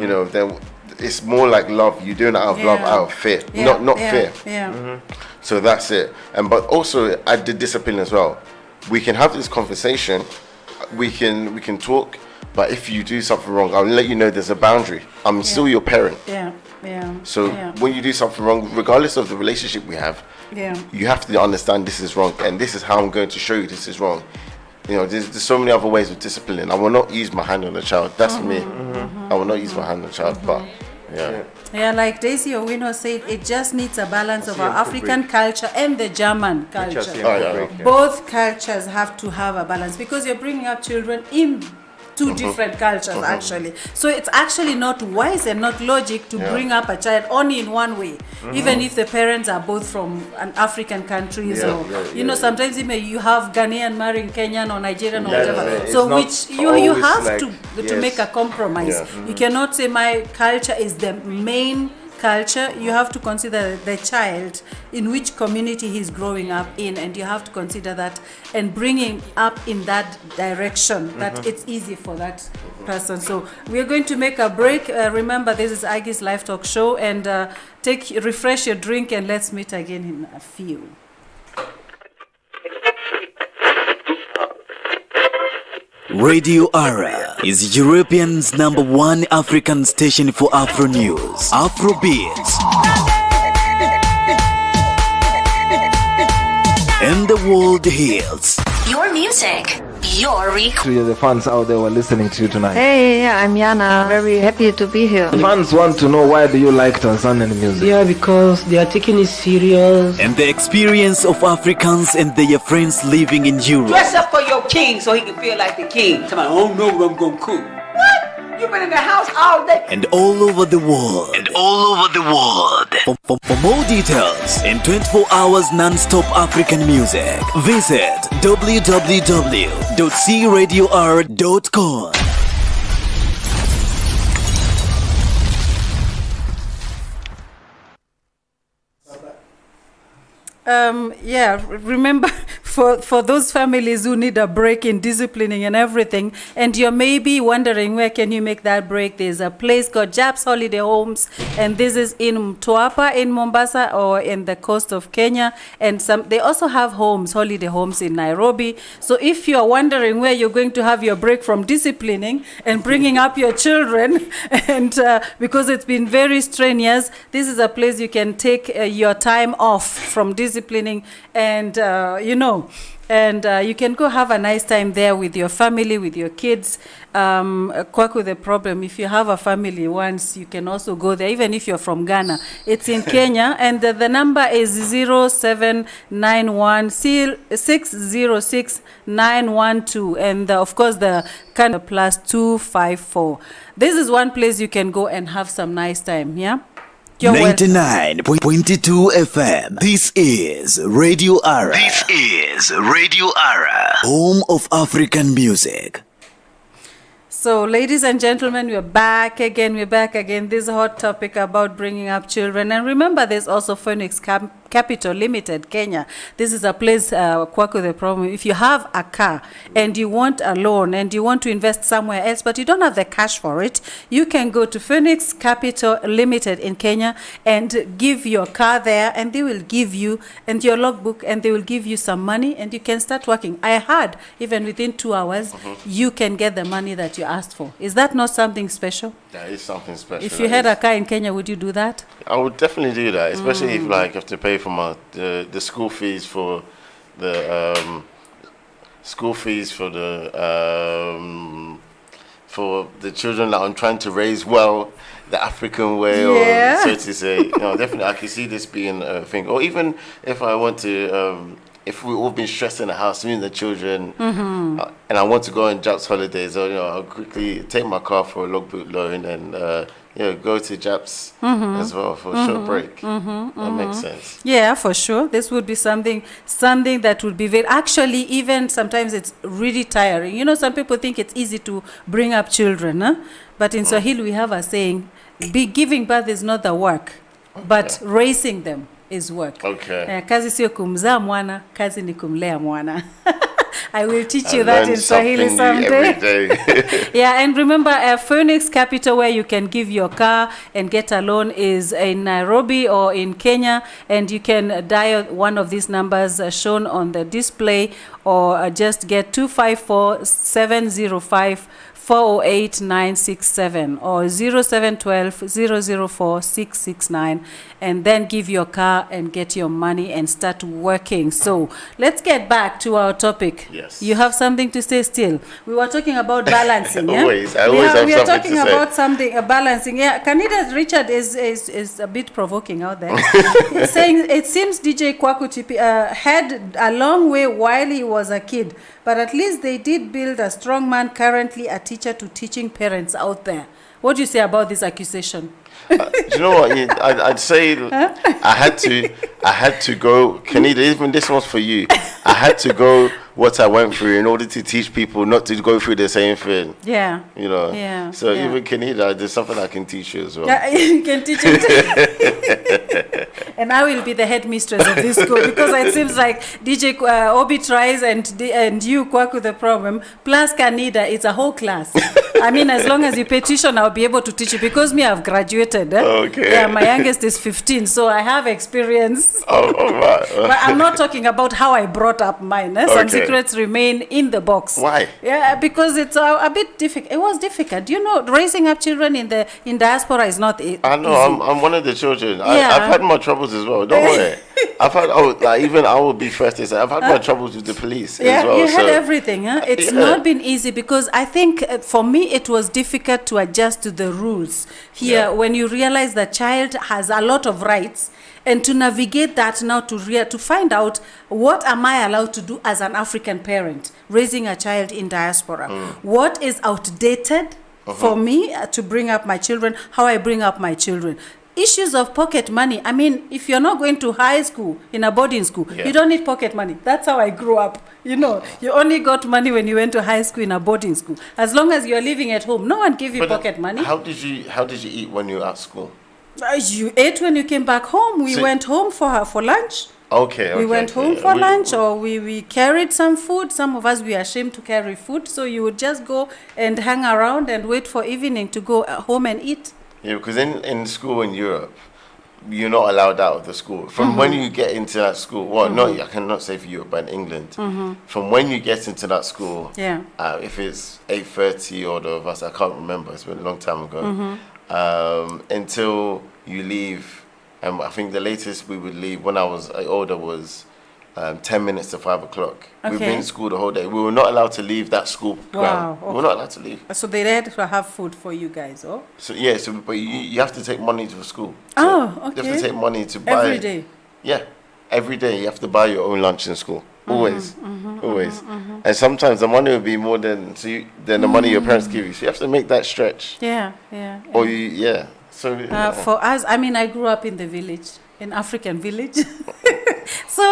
you know, then it's more like love. You're doing it out of love, out of fear, not fear. Yeah. So that's it. And but also I did discipline as well. We can have this conversation, we can talk, but if you do something wrong, I'll let you know there's a boundary. I'm still your parent. Yeah. So when you do something wrong, regardless of the relationship we have, you have to understand this is wrong and this is how I'm going to show you this is wrong. You know, there's so many other ways of disciplining. I will not use my hand on a child. That's me. I will not use my hand on a child, but Yeah, like Daisy Owino said, it just needs a balance of our African culture and the German culture. Both cultures have to have a balance because you're bringing up children in two different cultures actually. So it's actually not wise and not logic to bring up a child only in one way, even if the parents are both from an African countries you know, sometimes even you have Ghanaian marrying Kenyan or Nigerian or whatever. So which you have like, to make a compromise. You cannot say my culture is the main culture. You have to consider the child in which community he's growing up in, and you have to consider that and bringing up in that direction that it's easy for that person. So we're going to make a break. Remember, this is Aggie's Live Talk Show, and refresh your drink, and let's meet again in a few. Radio Ara is European's #1 African station for Afro news, Afro beats, and the world hits. Your music, your request. To the fans out there who are listening to you tonight. Hey, I'm Yana. Very happy to be here. The fans want to know, why do you like Tanzanian music? Yeah, because they are taking it serious. And the experience of Africans and their friends living in Europe. Dress up for your king so he can feel like the king. Tell me, I don't know what I'm gonna cook. What? You've been in the house all day. And all over the world. For more details and 24 hours non-stop African music, visit www.cradior.com. Remember, for those families who need a break in disciplining and everything, and you're maybe wondering where can you make that break, there's a place called AGGY'S Holiday Homes, and this is in Mtwapa in Mombasa or in the coast of Kenya, and they also have holiday homes in Nairobi. So if you're wondering where you're going to have your break from disciplining and bringing up your children, and because it's been very strenuous, this is a place you can take your time off from disciplining, and you can go have a nice time there with your family, with your kids. Kwaku, the problem, if you have a family once, you can also go there, even if you're from Ghana. It's in Kenya, and the number is 0791 606 912, and of course the kind of +254. This is one place you can go and have some nice time, yeah? 99.22 FM. This is Radio Ara. Home of African music. So, ladies and gentlemen, we're back again. This is a hot topic about bringing up children. And remember, there's also Phoenix Capital Limited, Kenya. This is a place, Kwaku, the problem. If you have a car and you want a loan and you want to invest somewhere else, but you don't have the cash for it, you can go to Phoenix Capital Limited in Kenya and give your car there, and they will give you, and your logbook, and they will give you some money, and you can start working. I heard even within 2 hours, you can get the money that you asked for. Is that not something special? That is something special. If you had a car in Kenya, would you do that? I would definitely do that, especially if I have to pay for the school fees for the for the children that I'm trying to raise well, the African way, or so to say. Definitely I can see this being a thing. Or even if I want to. If we've all been stressed in the house, me and the children, and I want to go on AGGY'S holidays, I'll quickly take my car for a logbook loan and go to AGGY'S as well for a short break. That makes sense. Yeah, for sure. This would be something that would be very, actually, even sometimes it's really tiring. Some people think it's easy to bring up children, huh? But in Swahili we have a saying, giving birth is not the work, but raising them is work. Okay. Kazi sio kumzaa mwana, kazi ni kumlea mwana. I will teach you that in Swahili someday. Every day. Yeah, and remember, Phoenix Capital, where you can give your car and get a loan, is in Nairobi or in Kenya, and you can dial one of these numbers shown on the display, or just get 254-705-408-967 or 0712-004-669, and then give your car and get your money and start working. So let's get back to our topic. Yes. You have something to say still. We were talking about balancing. Always. Yeah? I always have we are something talking to say. about something, balancing. Yeah, Candida's Richard is a bit provoking out there. He's saying it seems DJ Kwaku Chipi had a long way while he was a kid, but at least they did build a strong man, currently a teacher to teaching parents out there. What do you say about this accusation? Do you know what? I'd say I had to go. Kanida, even this one's for you. I had to go what I went through in order to teach people not to go through the same thing. Yeah. You know. Yeah. So yeah. even Kenida, there's something I can teach you as well. Yeah, you can teach it. And I will be the headmistress of this school because it seems like DJ Obi tries and you quack with the problem. Plus Canida, it's a whole class. I mean, as long as you petition, I'll be able to teach you because me, I've graduated. Okay. Yeah, my youngest is 15, so I have experience. Oh, all right. But I'm not talking about how I brought up mine. Some Okay. secrets remain in the box. Why? Yeah, because it's a bit difficult. It was difficult. You know, raising up children in diaspora is not easy. I know. I'm one of the children. Yeah. I've had my troubles as well. Don't worry. I've had even I will be first to say I've had my troubles with the police as well. You had everything. Huh? It's Yeah. not been easy because I think for me it was difficult to adjust to the rules here when you realize the child has a lot of rights. And to navigate that now to find out what am I allowed to do as an African parent raising a child in diaspora. What is outdated for me to bring up my children, how I bring up my children. Issues of pocket money. I mean, if you're not going to high school, in a boarding school, you don't need pocket money. That's how I grew up. You know, you only got money when you went to high school in a boarding school. As long as you're living at home, no one give you pocket money. How did you eat when you were at school? You ate when you came back home. We went home for lunch. Okay. We went home for lunch, or we carried some food. Some of us, we are ashamed to carry food. So you would just go and hang around and wait for evening to go home and eat. Yeah, because in school in Europe, you're not allowed out of the school. From when you get into that school, I cannot say for Europe, but in England, from when you get into that school, if it's 8:30 or the bus, I can't remember, it's been a long time ago, until you leave. And I think the latest we would leave when I was older was 10 minutes to 5 o'clock. We've been in school the whole day. We were not allowed to leave that school ground. Okay. We were not allowed to leave. So they had to have food for you guys, oh? But you have to take money to school. Okay. You have to take money to buy. Every day? Yeah. Every day you have to buy your own lunch in school. Always. Always. And sometimes the money will be more than the money your parents give you. So you have to make that stretch. Yeah. Or So for us, I mean, I grew up in the village, in African village. So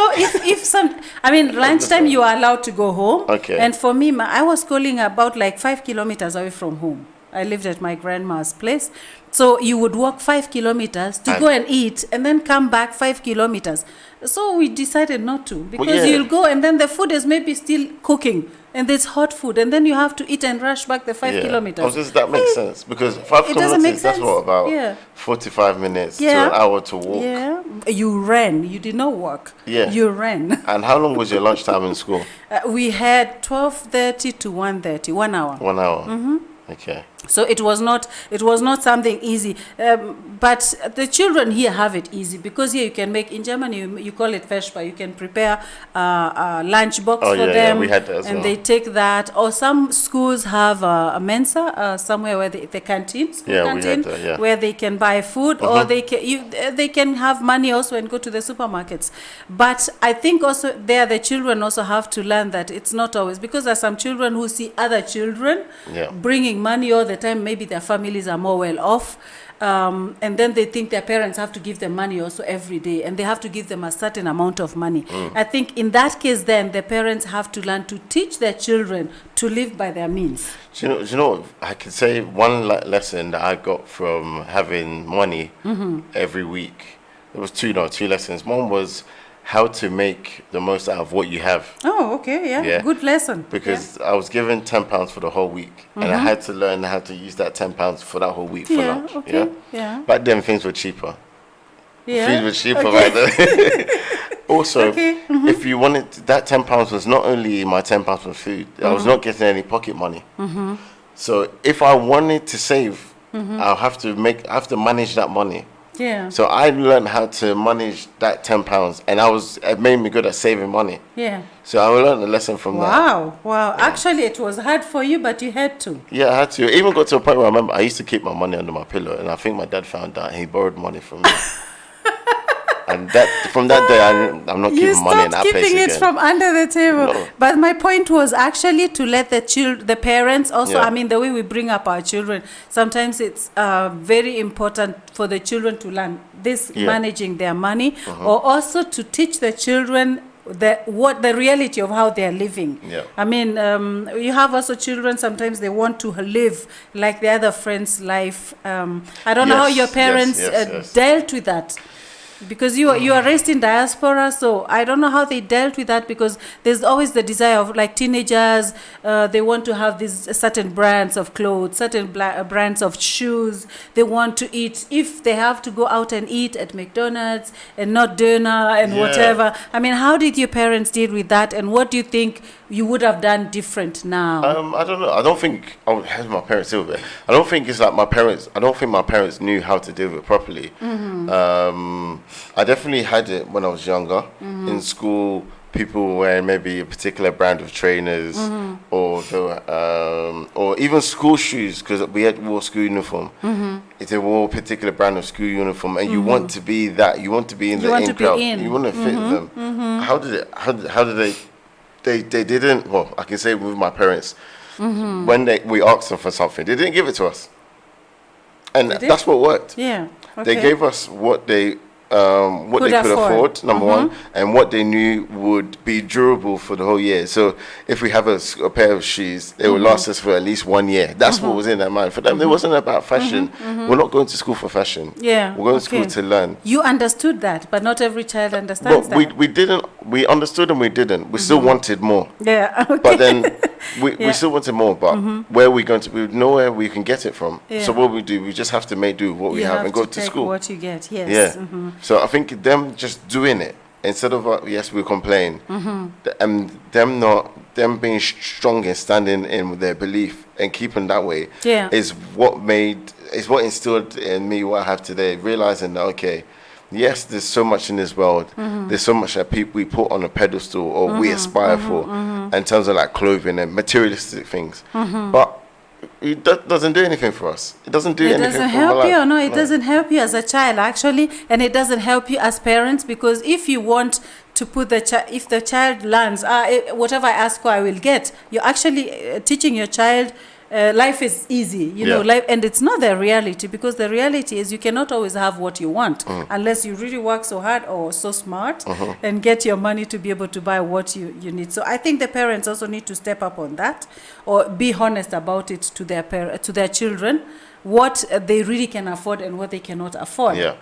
lunchtime you are allowed to go home. Okay. And for me, I was schooling about like 5 kilometers away from home. I lived at my grandma's place. So you would walk 5 kilometers to go and eat and then come back 5 kilometers. So we decided not to because you'll go and then the food is maybe still cooking and there's hot food and then you have to eat and rush back the 5 kilometers. That makes sense because 5 kilometers, that's what, about 45 minutes to an hour to walk. Yeah, you ran. You did not walk. Yeah. You ran. And how long was your lunchtime in school? We had 12:30 to 1:30, 1 hour. 1 hour. Okay. So it was not something easy, but the children here have it easy because here you can make, in Germany you call it Vespa, you can prepare a lunch box for them, we had that as and well. they take that, or some schools have a Mensa somewhere where the canteen, school canteen, we had that, where they can buy food, or they can have money also and go to the supermarkets. But I think also there the children also have to learn that it's not always, because there are some children who see other children bringing money all the time, maybe their families are more well off, and then they think their parents have to give them money also every day, and they have to give them a certain amount of money. I think in that case then the parents have to learn to teach their children to live by their means. Do you know I could say one lesson that I got from having money every week? There was two lessons. One was how to make the most out of what you have. Oh, okay, yeah. Good lesson. Because I was given £10 for the whole week, and I had to learn how to use that £10 for that whole week for lunch. Okay, yeah. Back then, things were cheaper. Yeah. Things were cheaper back then. Also, if you wanted that £10 was not only my £10 for food. I was not getting any pocket money. So if I wanted to save, I have to manage that money. Yeah. So I learned how to manage that £10, and it made me good at saving money. Yeah. So I learned a lesson from that. Wow. Yeah. Actually, it was hard for you, but you had to. Yeah, I had to. It even got to a point where I remember I used to keep my money under my pillow, and I think my dad found out and he borrowed money from me. And from that day, I'm not keeping money in that place again. You stopped keeping it from under the table. No. But my point was actually to let the parents also, I mean, the way we bring up our children, sometimes it's very important for the children to learn this, managing their money, or also to teach the children the reality of how they are living. Yeah. I mean, you have also children. Sometimes they want to live like the other friend's life. I don't know how your parents dealt with that. Because you are raised in diaspora, so I don't know how they dealt with that, because there's always the desire of, like, teenagers, they want to have these certain brands of clothes, certain brands of shoes. They want to eat, if they have to go out and eat at McDonald's and not dinner and whatever. I mean, how did your parents deal with that, and what do you think you would have done different now? I don't know. I don't think I would have my parents deal with it. I don't think it's like my parents. I don't think my parents knew how to deal with it properly. I definitely had it when I was younger. In school, people were wearing maybe a particular brand of trainers, or even school shoes, because we wore school uniform. If they wore a particular brand of school uniform, and you want to be that, you want to be in the in crowd, you want to fit them. How did they? They didn't. Well, I can say with my parents, when we asked them for something, they didn't give it to us, and that's what worked. Yeah, okay. They gave us what they could afford, number one, and what they knew would be durable for the whole year. So if we have a pair of shoes, they will last us for at least 1 year. That's what was in their mind. For them, it wasn't about fashion. We're not going to school for fashion. Yeah, we're going to school to learn. You understood that, but not every child understands that. We didn't. We understood and we didn't. We still wanted more. Yeah, okay. But then we still wanted more. But where are we going to? We know where we can get it from. Yeah. So what we do, we just have to make do with what we have and go to school. What you get, yes. Yeah. So I think them just doing it instead of we complain, and them being strong and standing in with their belief and keeping that way is what instilled in me what I have today. Realizing that yes, there's so much in this world. There's so much that we put on a pedestal or we aspire for in terms of like clothing and materialistic things, but it doesn't do anything for us. It doesn't do anything for us. It doesn't help you. No, it doesn't help you as a child, actually, and it doesn't help you as parents, because if you want to put if the child learns, whatever I ask for, I will get, you're actually teaching your child life is easy, you know, life, and it's not the reality, because the reality is you cannot always have what you want unless you really work so hard or so smart and get your money to be able to buy what you need. So I think the parents also need to step up on that, or be honest about it to their children, what they really can afford and what they cannot afford. Yeah.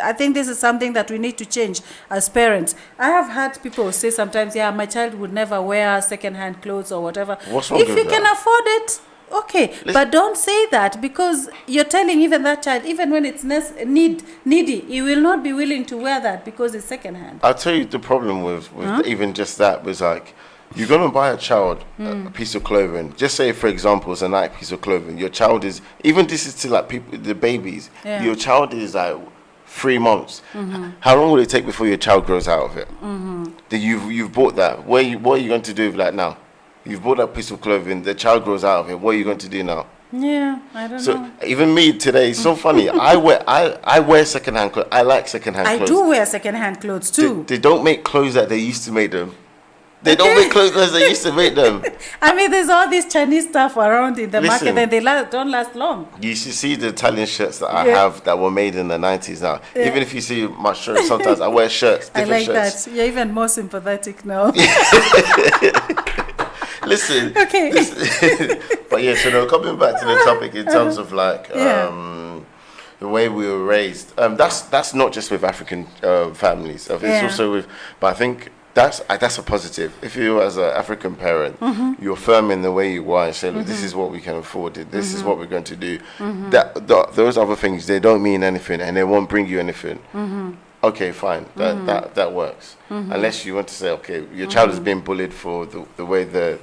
I think this is something that we need to change as parents. I have had people say sometimes, my child would never wear second-hand clothes or whatever. What's wrong if with you that? can afford it, okay. But don't say that, because you're telling even that child, even when it's needy, he will not be willing to wear that because it's second-hand. I'll tell you the problem with even just that was like, you're going to buy a child a piece of clothing. Just say, for example, it's a Nike piece of clothing. Your child is, even this is to like people, the babies, your child is like 3 months. How long will it take before your child grows out of it? You've bought that. What are you going to do with that now? You've bought that piece of clothing. The child grows out of it. What are you going to do now? Yeah, I don't know. So even me today, it's so funny. I wear secondhand clothes. I like secondhand clothes. I do wear secondhand clothes too. They don't make clothes that they used to make them. They don't make clothes as they used to make them. I mean, there's all this Chinese stuff around in the market, and they don't last long. You should see the Italian shirts that I have that were made in the 90s now. Even if you see my shirts, sometimes I wear shirts, different shirts. That. You're even more sympathetic now. Listen. Okay. But yeah, so coming back to the topic in terms of like the way we were raised, that's not just with African families. It's also with, but I think that's a positive. If you, as an African parent, you're firm in the way you are and say, look, this is what we can afford. This is what we're going to do. Those other things, they don't mean anything and they won't bring you anything. Okay, fine. That works. Unless you want to say, okay, your child is being bullied for the way they're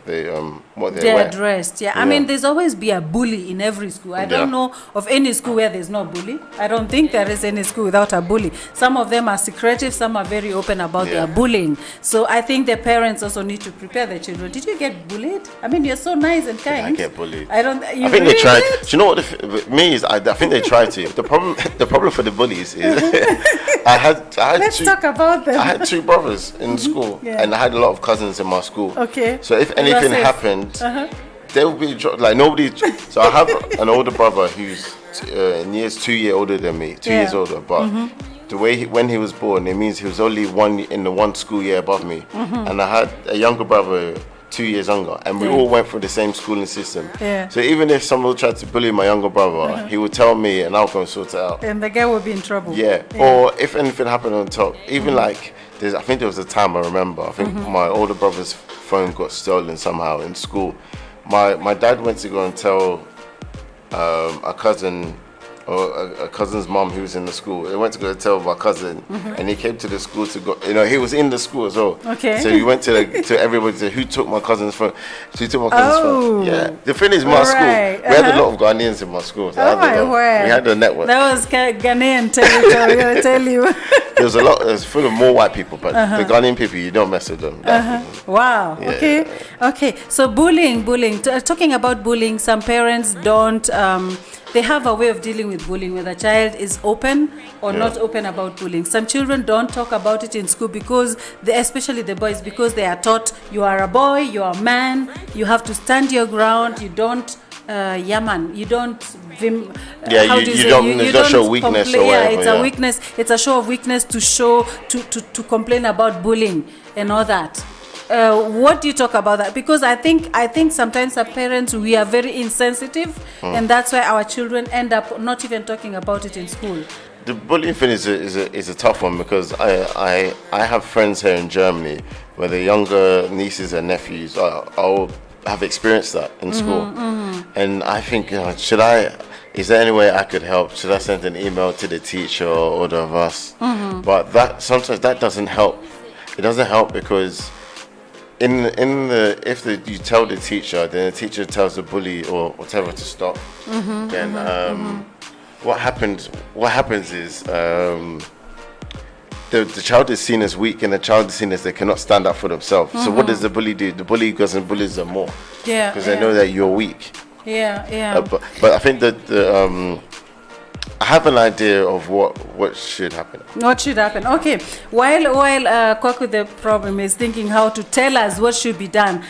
dressed. Yeah. I mean, there's always be a bully in every school. I don't know of any school where there's no bully. I don't think there is any school without a bully. Some of them are secretive. Some are very open about their bullying. So I think the parents also need to prepare their children. Did you get bullied? I mean, you're so nice and kind. I get bullied. I think they tried. Do you know what? I think they tried to. The problem for the bullies is Let's talk about them. I had 2 brothers in school, and I had a lot of cousins in my school. Okay. So if anything happened, they would be like nobody. So I have an older brother who's in years 2 years older than me, 2 years older, but the way when he was born, it means he was only in the one school year above me, and I had a younger brother 2 years younger, and we all went through the same schooling system. Yeah. So even if someone tried to bully my younger brother, he would tell me, and I'll go and sort it out. And the guy would be in trouble. Yeah. Or if anything happened on top, even like I think there was a time I remember. I think my older brother's phone got stolen somehow in school. My dad went to go and tell a cousin. Or a cousin's mom who was in the school. They went to go tell my cousin, and he came to the school to go. You know, he was in the school as well. Okay. So he went to everybody to say, who took my cousin's phone? So he took my cousin's phone. Yeah. The thing is, my school, we had a lot of Ghanaians in my school. So we had a network. That was Ghanaian territory. I'm gonna tell you. There was full of more white people, but the Ghanaian people, you don't mess with them. Wow. Yeah. Okay. So bullying. Talking about bullying, some parents don't. They have a way of dealing with bullying, whether a child is open or not open about bullying. Some children don't talk about it in school because, especially the boys, because they are taught you are a boy, you are a man, you have to stand your ground. You don't, you don't. You don't show weakness or whatever. It's a weakness. It's a show of weakness to complain about bullying and all that. What do you talk about that? Because I think sometimes as parents we are very insensitive, and that's why our children end up not even talking about it in school. The bullying thing is a tough one, because I have friends here in Germany where the younger nieces and nephews all have experienced that in school, and I think, is there any way I could help? Should I send an email to the teacher or the of us? But sometimes that doesn't help. It doesn't help because if you tell the teacher, then the teacher tells the bully or whatever to stop. Then what happens is the child is seen as weak, and the child is seen as they cannot stand up for themselves. So what does the bully do? The bully goes and bullies them more. Yeah. Because they know that you're weak. Yeah. But I think that I have an idea of what should happen. What should happen? Okay. While Kwaku, the problem is thinking how to tell us what should be done.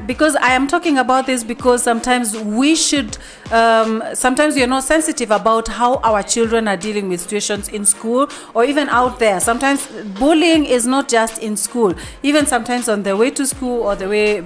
Because I am talking about this because sometimes we should. Sometimes we are not sensitive about how our children are dealing with situations in school or even out there. Sometimes bullying is not just in school. Even sometimes on their way to school or the way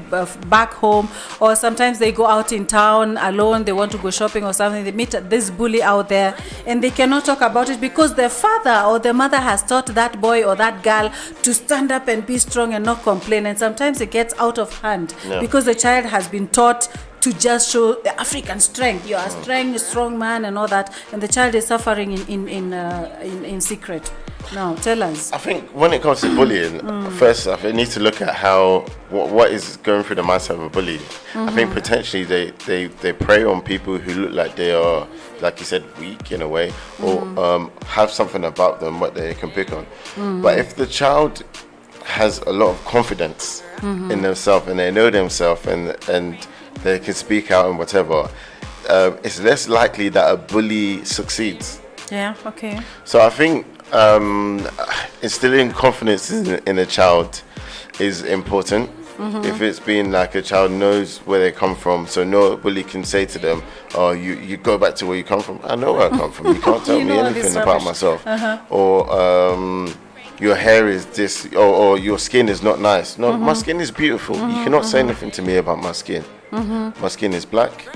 back home, or sometimes they go out in town alone. They want to go shopping or something. They meet this bully out there, and they cannot talk about it because their father or their mother has taught that boy or that girl to stand up and be strong and not complain. And sometimes it gets out of hand because the child has been taught to just show the African strength. You are a strong man and all that, and the child is suffering in secret. Now, tell us. I think when it comes to bullying, first I need to look at what is going through the mindset of a bully. I think potentially they prey on people who look like they are, like you said, weak in a way, or have something about them what they can pick on. But if the child has a lot of confidence in themselves and they know themselves and they can speak out and whatever, it's less likely that a bully succeeds. Yeah, okay. So I think instilling confidence in a child is important. If it's been like a child knows where they come from, so no bully can say to them, "Oh, you go back to where you come from." I know where I come from. You can't tell me anything about myself. Or your hair is this, or your skin is not nice. No, my skin is beautiful. You cannot say anything to me about my skin. My skin is black.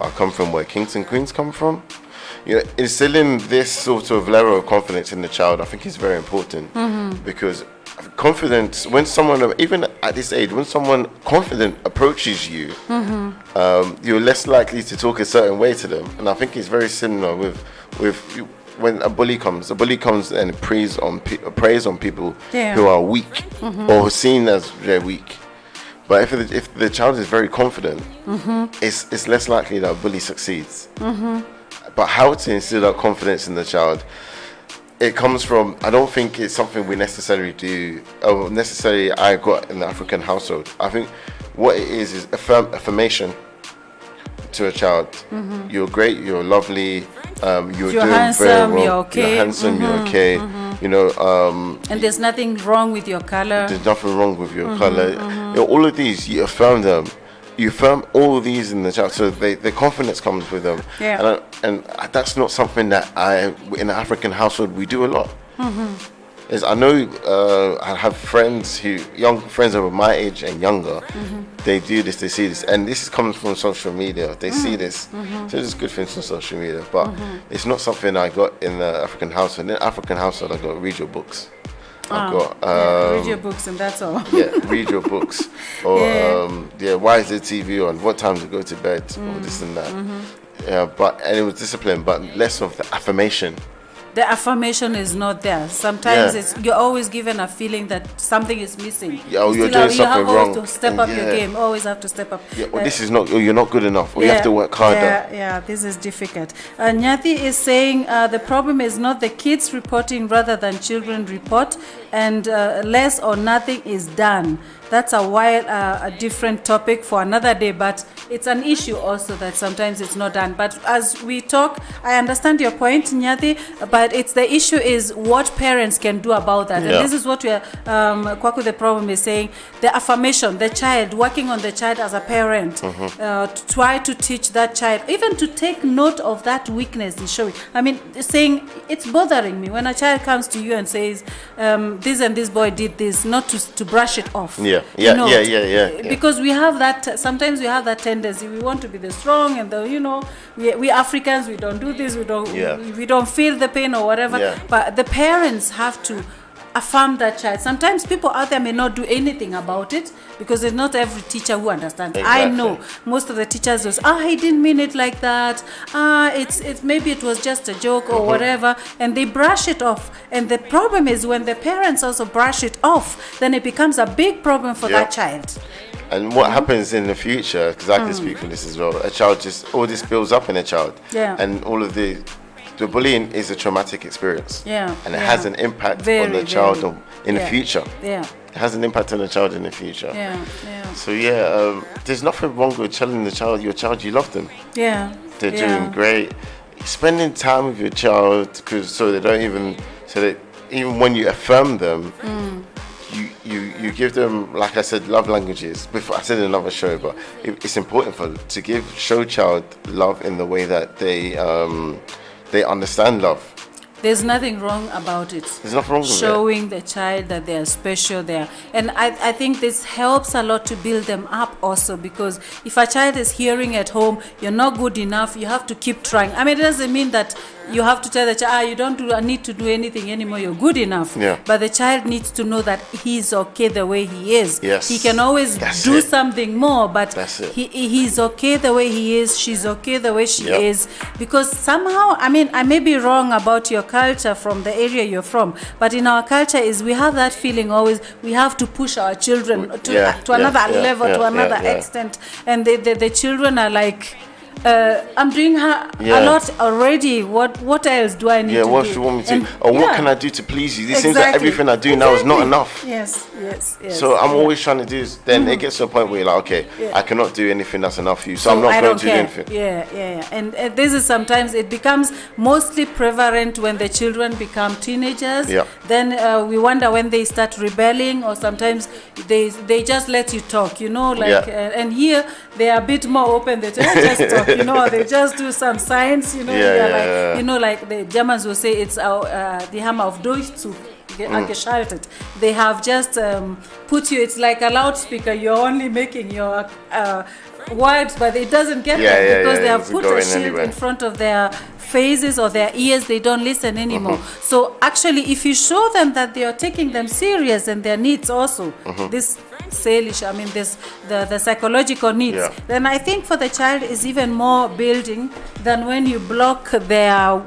I come from where kings and queens come from. Instilling this sort of level of confidence in the child, I think, is very important, because confidence, when someone, even at this age, when someone confident approaches you, you're less likely to talk a certain way to them. And I think it's very similar with when a bully comes and preys on people who are weak or seen as they're weak. But if the child is very confident, it's less likely that a bully succeeds. But how to instill that confidence in the child, it comes from, I don't think it's something we necessarily do, or necessarily I got in the African household. I think what it is affirmation to a child. You're great, you're lovely, you're doing handsome, very well. you're okay. You're handsome, you're okay. You know, and there's nothing wrong with your color. There's nothing wrong with your color. You know, all of these, you affirm them. You affirm all of these in the child, so the confidence comes with them. And that's not something that in an African household we do a lot. Is I know I have friends young friends over my age and younger. They do this, they see this, and this comes from social media. They see this, so there's good things from social media. But it's not something I got in the African household. In the African household, I got read your books. I've got read your books and that's all. Read your books, or why is the TV on? What time to go to bed? Or this and that. And it was discipline, but less of the affirmation. The affirmation is not there. Sometimes you're always given a feeling that something is missing. You're doing something wrong. You have to step up your game. Always have to step up. This is not. You're not good enough. Or you have to work harder. This is difficult. Nyati is saying the problem is not the kids reporting rather than children report, and less or nothing is done. That's a different topic for another day, but it's an issue also that sometimes it's not done. But as we talk, I understand your point, Nyati, but it's the issue is what parents can do about that. And this is what we are, Kwaku the problem is saying, the affirmation, the child, working on the child as a parent, to try to teach that child, even to take note of that weakness is showing. I mean, saying, it's bothering me when a child comes to you and says, this and this boy did this, not to brush it off. Because we have that, sometimes we have that tendency, we want to be the strong and we Africans, we don't do this, we don't feel the pain or whatever, but the parents have to affirm that child. Sometimes people out there may not do anything about it because it's not every teacher who understands. Exactly. I know most of the teachers will say, he didn't mean it like that. It's maybe it was just a joke or whatever, and they brush it off. And the problem is when the parents also brush it off, then it becomes a big problem for that child. And what happens in the future, because I can speak from this as well, a child all this builds up in a child. And all of the bullying is a traumatic experience. And it has an impact on the child in the future. It has an impact on the child in the future. So there's nothing wrong with telling your child you love them. They're doing great. Spending time with your child, so that even when you affirm them, you give them, like I said, love languages. Before I said in another show, but it's important to show child love in the way that they understand love. There's nothing wrong about it. There's nothing wrong with showing the child that they are special there. And I think this helps a lot to build them up also, because if a child is hearing at home, you're not good enough, you have to keep trying. I mean, it doesn't mean that you have to tell the child, you don't need to do anything anymore, you're good enough. But the child needs to know that he's okay the way he is. He can always do something more, but he's okay the way he is, she's okay the way she is. Because somehow, I mean, I may be wrong about your culture from the area you're from, but in our culture is we have that feeling always, we have to push our children to another level, to another extent. And the children are like, I'm doing a lot already. What else do I need to do? What do you want me to do? Or what can I do to please you? It seems like everything I do now is not enough. Yes. So I'm always trying to do this. Then it gets to a point where you're like, okay, I cannot do anything that's enough for you. So I'm not going to do anything. And this is sometimes it becomes mostly prevalent when the children become teenagers. Then we wonder when they start rebelling, or sometimes they just let you talk, and here they are a bit more open. They just talk. They just do some signs, like the Germans will say it's the hammer of Durchzug. They have just put you, it's like a loudspeaker, you're only making your words, but it doesn't get them because they have put a shield in front of their faces or their ears. They don't listen anymore. So actually, if you show them that they are taking them serious and their needs also, this salish, I mean this the psychological needs, then I think for the child is even more building than when you block their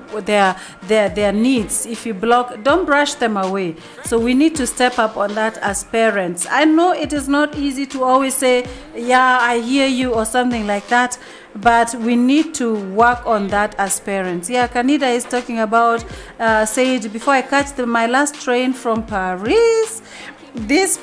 needs. If you block, don't brush them away. So we need to step up on that as parents. I know it is not easy to always say, I hear you or something like that, but we need to work on that as parents. Kanida is talking about said before I catch my last train from Paris, those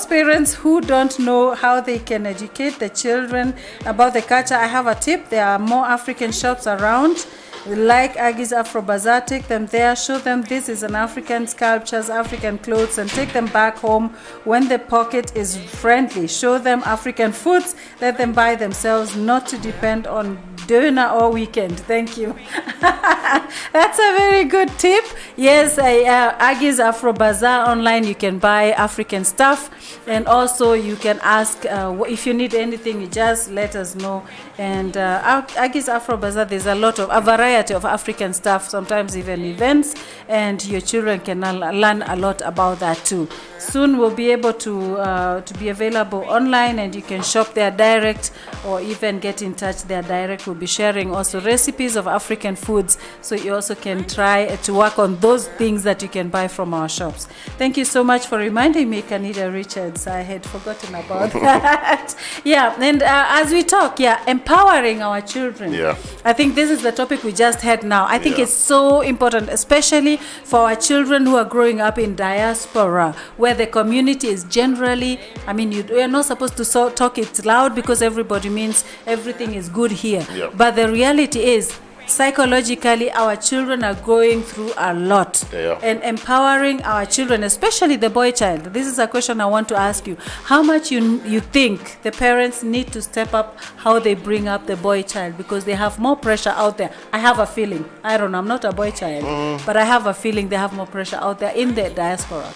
parents who don't know how they can educate the children about the culture, I have a tip. There are more African shops around. like Aggies Afro Bazaar, take them there, show them this is an African sculptures, African clothes, and take them back home when the pocket is friendly. Show them African foods, let them buy themselves, not to depend on dinner or weekend. Thank you. That's a very good tip. Yes, Aggies Afro Bazaar online, you can buy African stuff, and also you can ask if you need anything, you just let us know. And Aggies Afro Bazaar, there's a variety of African stuff, sometimes even events, and your children can learn a lot about that too. Soon we'll be able to be available online, and you can shop there direct or even get in touch there direct. We'll be sharing also recipes of African foods, so you also can try to work on those things that you can buy from our shops. Thank you so much for reminding me, Kanida Richards. I had forgotten about that. Yeah, and as we talk, empowering our children. Yeah. I think this is the topic we just had now. I think it's so important, especially for our children who are growing up in diaspora, where the community is generally, I mean, you are not supposed to talk it loud because everybody means everything is good here. Yeah. But the reality is, psychologically, our children are going through a lot. They are. And empowering our children, especially the boy child. This is a question I want to ask you. How much you think the parents need to step up how they bring up the boy child, because they have more pressure out there? I have a feeling. I don't know. I'm not a boy child, but I have a feeling they have more pressure out there in the diaspora.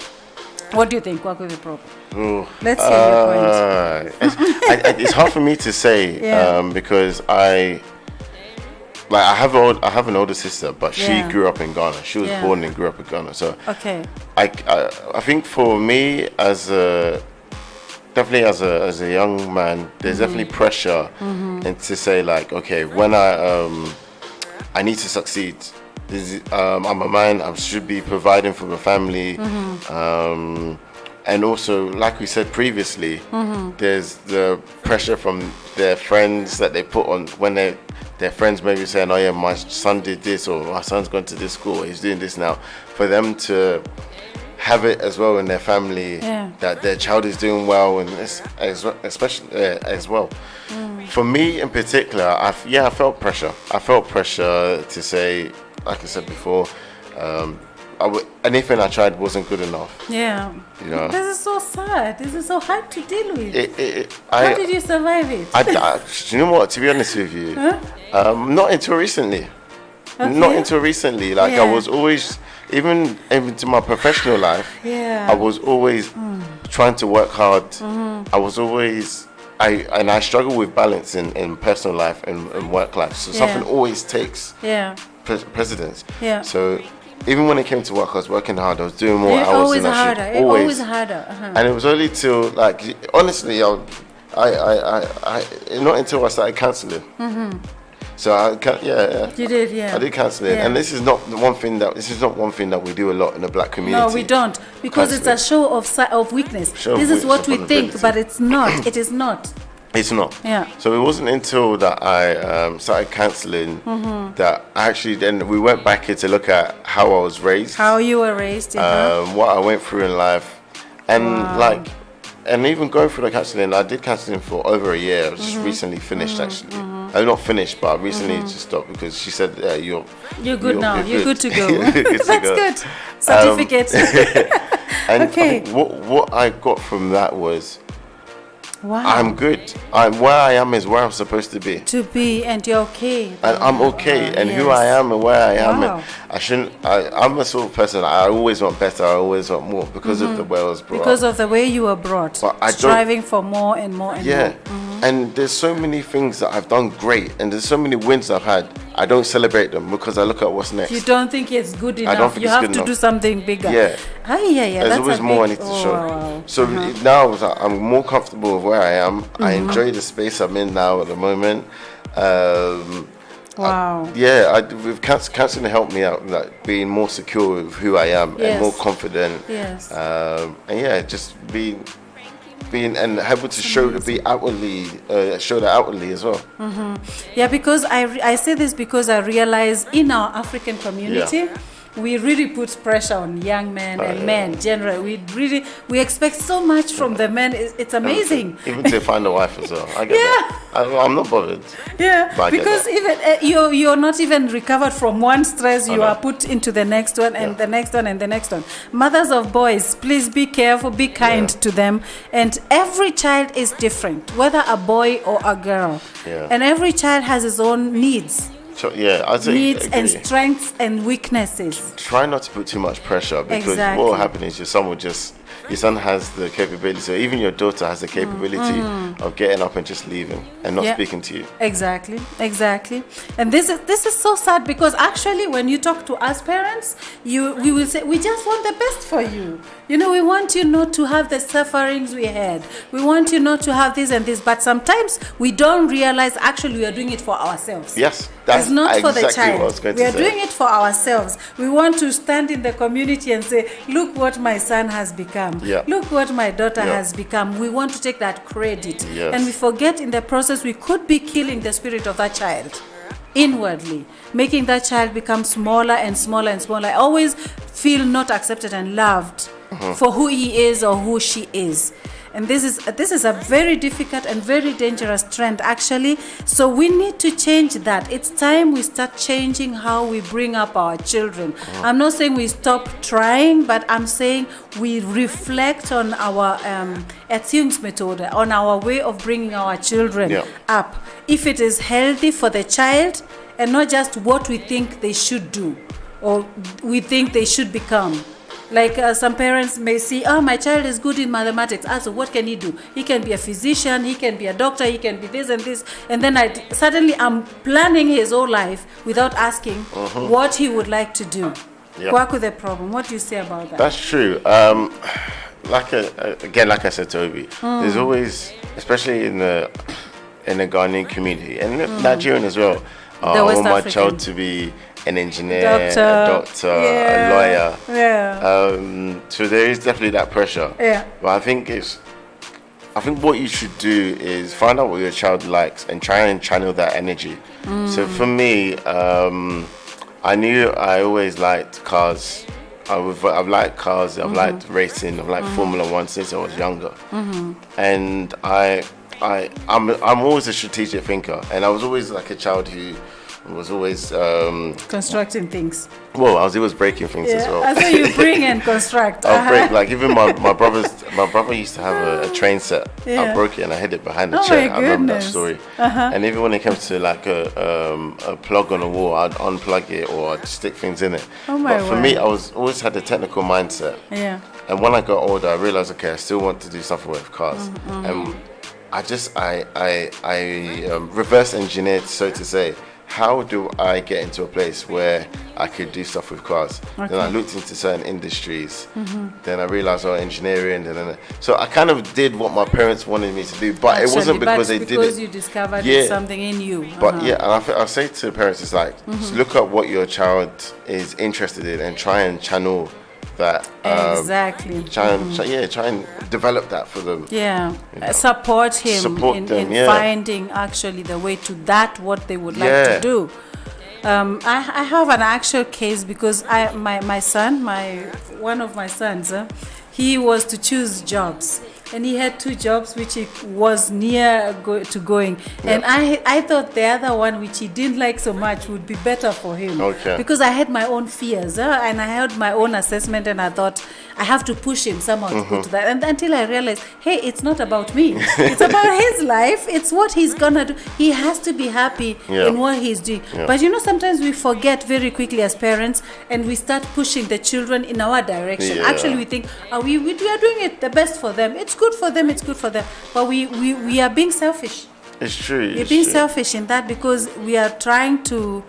What do you think? What could be the problem? Let's hear your point. It's hard for me to say because I have an older sister, but she grew up in Ghana. She was born and grew up in Ghana. So I think for me definitely as a young man, there's definitely pressure and to say like, okay, when I need to succeed. I'm a man, I should be providing for my family. And also, like we said previously, there's the pressure from their friends that they put on when their friends maybe saying, oh yeah, my son did this, or my son's gone to this school, or he's doing this now. For them to have it as well in their family, that their child is doing well, and especially as well. For me in particular, I felt pressure. I felt pressure to say, like I said before, anything I tried wasn't good enough. Yeah. You know? This is so sad. This is so hard to deal with. How did you survive it? You know what? To be honest with you, not until recently. Okay. Not until recently. Like I was always, even to my professional life, I was always trying to work hard. I was always. I struggle with balance in personal life and work life. So something always takes precedence. Yeah. So even when it came to work, I was working hard. I was doing more hours than I should. Always harder. And it was only till, like, honestly, I not until I started counselling. So You did, I did counselling, and this is not one thing that we do a lot in the black community. No, we don't, because it's a show of weakness. This is what we think, but it's not. It is not. It's not. Yeah. So it wasn't until that I started counselling that actually then we went back here to look at how I was raised. How you were raised. What I went through in life, and and even going through the counselling, I did counselling for over a year. I just recently finished actually. I'm not finished, but I recently just stopped because she said you're good now. You're good to go. That's good. Certificate. And I think what I got from that was, wow, I'm good. Where I am is where I'm supposed to be. And you're okay. And I'm okay. And who I am and where I am. Wow. And I'm a sort of person, I always want better, I always want more because of the way I was brought up. Because of the way you were brought. Striving for more and more and more. And there's so many things that I've done great, and there's so many wins I've had. I don't celebrate them because I look at what's next. You don't think it's good enough. I don't think you it's have good to enough. Do something bigger. Yeah. There's always more I need to show. Wow. So now I'm more comfortable with where I am. I enjoy the space I'm in now at the moment. Wow. With counseling helped me out, like being more secure with who I am and more confident. Yes. And just being and able to show that outwardly as well. Yeah, because I say this because I realize in our African community, we really put pressure on young men and men generally. We expect so much from the men. It's amazing. Even to find a wife as well. I get that. I'm not bothered. Yeah, because even you're not even recovered from one stress. You are put into the next one and the next one and the next one. Mothers of boys, please be careful, be kind to them. And every child is different, whether a boy or a girl. Yeah. And every child has his own needs. So, I'd say Needs and strengths and weaknesses. Try not to put too much pressure, because what will happen is your son has the capability, or even your daughter has the capability of getting up and just leaving and not speaking to you. Exactly. And this is so sad, because actually when you talk to us parents, we will say, we just want the best for you. You know, we want you not to have the sufferings we had. We want you not to have this and this. But sometimes we don't realize actually we are doing it for ourselves. Yes, that's not for exactly the child. what I was going to We are say. doing it for ourselves. We want to stand in the community and say, look what my son has become. Yeah. Look what my daughter has become. We want to take that credit. Yes. And we forget in the process we could be killing the spirit of that child inwardly, making that child become smaller and smaller and smaller. Always feel not accepted and loved for who he is or who she is. And this is a very difficult and very dangerous trend, actually. So we need to change that. It's time we start changing how we bring up our children. I'm not saying we stop trying, but I'm saying we reflect on our Erziehungsmethode, on our way of bringing our children up. If it is healthy for the child, and not just what we think they should do or we think they should become. Like some parents may see, my child is good in mathematics. So what can he do? He can be a physician, he can be a doctor, he can be this and this. And then suddenly I'm planning his whole life without asking what he would like to do. Work with the problem. What do you say about that? That's true. Like I said to Obi, there's always, especially in the Ghanaian community and Nigerian as well, I want my child to be an engineer, a doctor, a lawyer. So there is definitely that pressure. But I think what you should do is find out what your child likes and try and channel that energy. So for me, I knew I always liked cars. I've liked cars, I've liked racing, I've liked Formula One since I was younger. And I'm always a strategic thinker, and I was always like a child who was always constructing things. Well, I was always breaking things as well. I thought you bring and construct. I'll break, like even my brother used to have a train set. I broke it and I hid it behind the chair. I remember that story. And even when it comes to like a plug on a wall, I'd unplug it or I'd stick things in it. But for me, I always had the technical mindset. And when I got older, I realized, okay, I still want to do something with cars. And I reverse engineered, so to say. How do I get into a place where I could do stuff with cars? Then I looked into certain industries. Then I realized, engineering. So I kind of did what my parents wanted me to do, but it wasn't because they did it. Because you discovered something in you. But and I say to parents, it's like, just look at what your child is interested in and try and channel that. Try and develop that for them. Support him in finding actually the way to that what they would like to do. I have an actual case because my son, one of my sons, he was to choose jobs. And he had 2 jobs which he was near to going. And I thought the other one, which he didn't like so much, would be better for him. Because I had my own fears and I had my own assessment, and I thought I have to push him somehow to go to that. And until I realized, hey, it's not about me. It's about his life. It's what he's going to do. He has to be happy in what he's doing. But sometimes we forget very quickly as parents, and we start pushing the children in our direction. Actually, we think, we are doing it the best for them. It's good for them. But we are being selfish. It's true. We're being selfish in that because we are trying to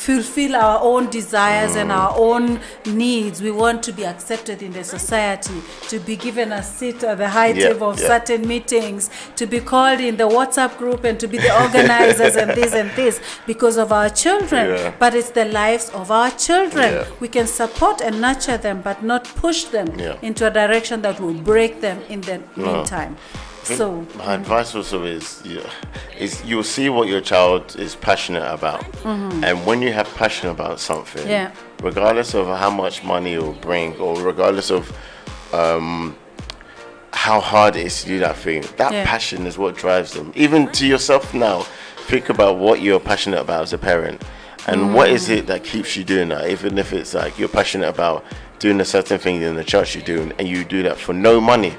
fulfill our own desires and our own needs. We want to be accepted in the society, to be given a seat at the high table of certain meetings, to be called in the WhatsApp group and to be the organizers and this because of our children. But it's the lives of our children. We can support and nurture them, but not push them into a direction that will break them in the meantime. So my advice also is you'll see what your child is passionate about, and when you have passion about something, regardless of how much money it will bring, or regardless of how hard it is to do that thing, that passion is what drives them. Even to yourself now, think about what you're passionate about as a parent, and what is it that keeps you doing that. Even if it's like you're passionate about doing a certain thing in the church you're doing, and you do that for no money.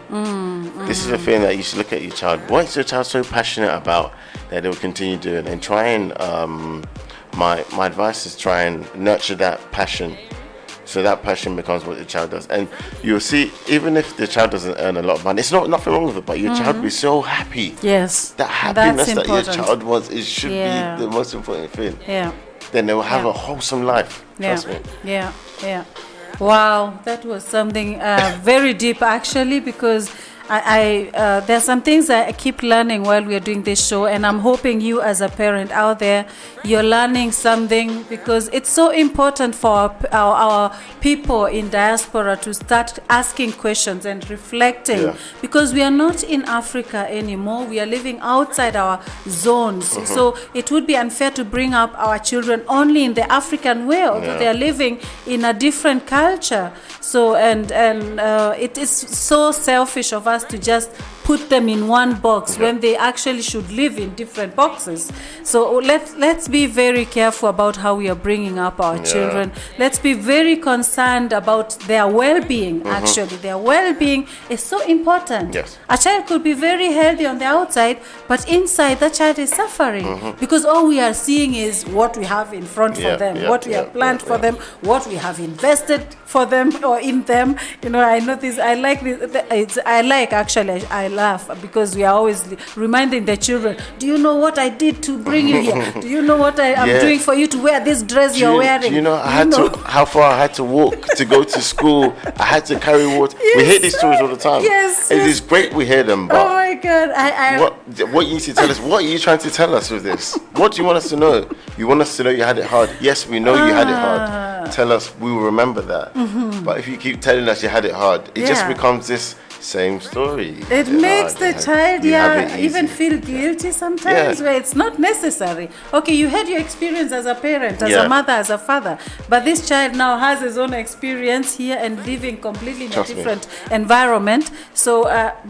This is the thing that you should look at your child. What is your child so passionate about that they'll continue doing? And try and my advice is try and nurture that passion, so that passion becomes what the child does. And you'll see, even if the child doesn't earn a lot of money, it's nothing wrong with it, but your child will be so happy. Yes, that happiness that your child wants, it should be the most important thing. Then they will have a wholesome life. Trust me. Wow, that was something very deep actually, because I there's some things I keep learning while we are doing this show, and I'm hoping you as a parent out there, you're learning something, because it's so important for our people in diaspora to start asking questions and reflecting, because we are not in Africa anymore. We are living outside our zones. So it would be unfair to bring up our children only in the African way, although they are living in a different culture. So and it is so selfish of us to just put them in one box when they actually should live in different boxes. So let's be very careful about how we are bringing up our children. Let's be very concerned about their well-being. Actually, their well-being is so important. A child could be very healthy on the outside, but inside that child is suffering, because all we are seeing is what we have in front for them, what we have planned for them, what we have invested for them or in them. You know, I know this. I like this. I laugh because we are always reminding the children, do you know what I did to bring you here? Do you know what I am doing for you to wear this dress you're wearing? Do you know how far I had to walk to go to school? I had to carry water. We hear these stories all the time. It is great we hear them, but oh my God, what you need to tell us? What are you trying to tell us with this? What do you want us to know? You want us to know you had it hard? Yes, we know you had it hard. Tell us, we will remember that. But if you keep telling us you had it hard, it just becomes this same story. It makes the child even feel guilty sometimes, where it's not necessary. Okay, you had your experience as a parent, as a mother, as a father, but this child now has his own experience here and living completely in a different environment. So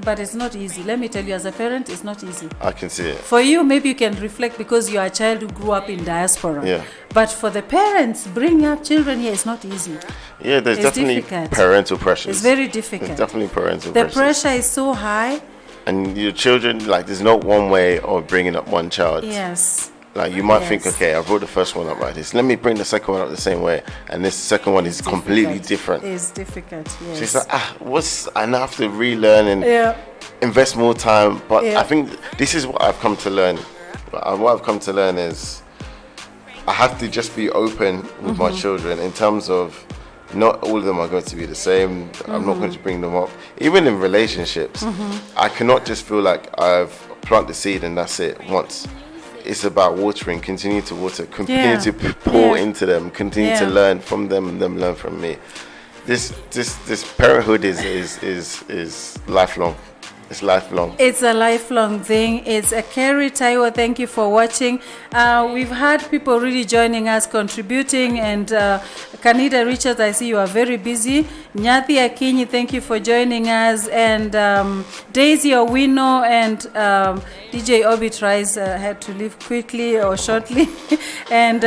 but it's not easy. Let me tell you, as a parent, it's not easy. I can see it. For you, maybe you can reflect because you are a child who grew up in diaspora. But for the parents bringing up children here, it's not easy. There's definitely parental pressure. It's very difficult. It's definitely parental pressure. The pressure is so high. And your children, like, there's not one way of bringing up one child. Like, you might think, okay, I brought the first one up like this. Let me bring the second one up the same way. And this second one is completely different. It's difficult, So it's like, I now have to relearn and invest more time. But I think this is what I've come to learn. What I've come to learn is I have to just be open with my children in terms of not all of them are going to be the same. I'm not going to bring them up. Even in relationships, I cannot just feel like I've planted the seed and that's it once. It's about watering, continue to water, continue to pour into them, continue to learn from them and them learn from me. This parenthood is lifelong. It's lifelong. It's a lifelong thing. It's a Kerry Taiwo. Thank you for watching. We've had people really joining us, contributing, and Kanida Richards, I see you are very busy. Nyathi Akinyi, thank you for joining us, and Daisy Owino and DJ Obi tries had to leave quickly or shortly, and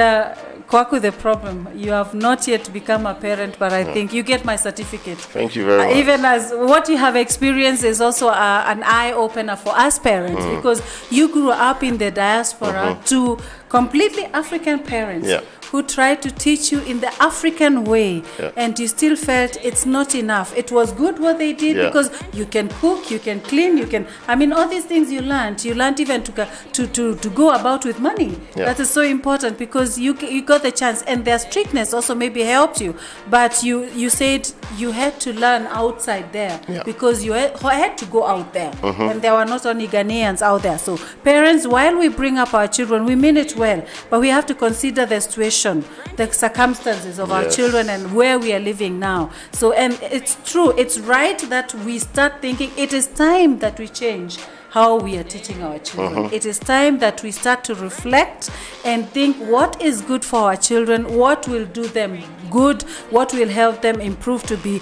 Kwaku, the problem, you have not yet become a parent, but I think you get my certificate. Thank you very much. Even as what you have experienced is also an eye-opener for us parents, because you grew up in the diaspora to completely African parents who tried to teach you in the African way, and you still felt it's not enough. It was good what they did because you can cook, you can clean, you can, I mean, all these things you learned even to go about with money. That is so important because you got the chance, and their strictness also maybe helped you, but you said you had to learn outside there because you had to go out there, and there were not only Ghanaians out there. So parents, while we bring up our children, we mean it well, but we have to consider the situation situation, the circumstances of our Yes. children and where we are living now. So, and it's true, it's right that we start thinking it is time that we change how we are teaching our children. It is time that we start to reflect and think what is good for our children, what will do them good, what will help them improve to be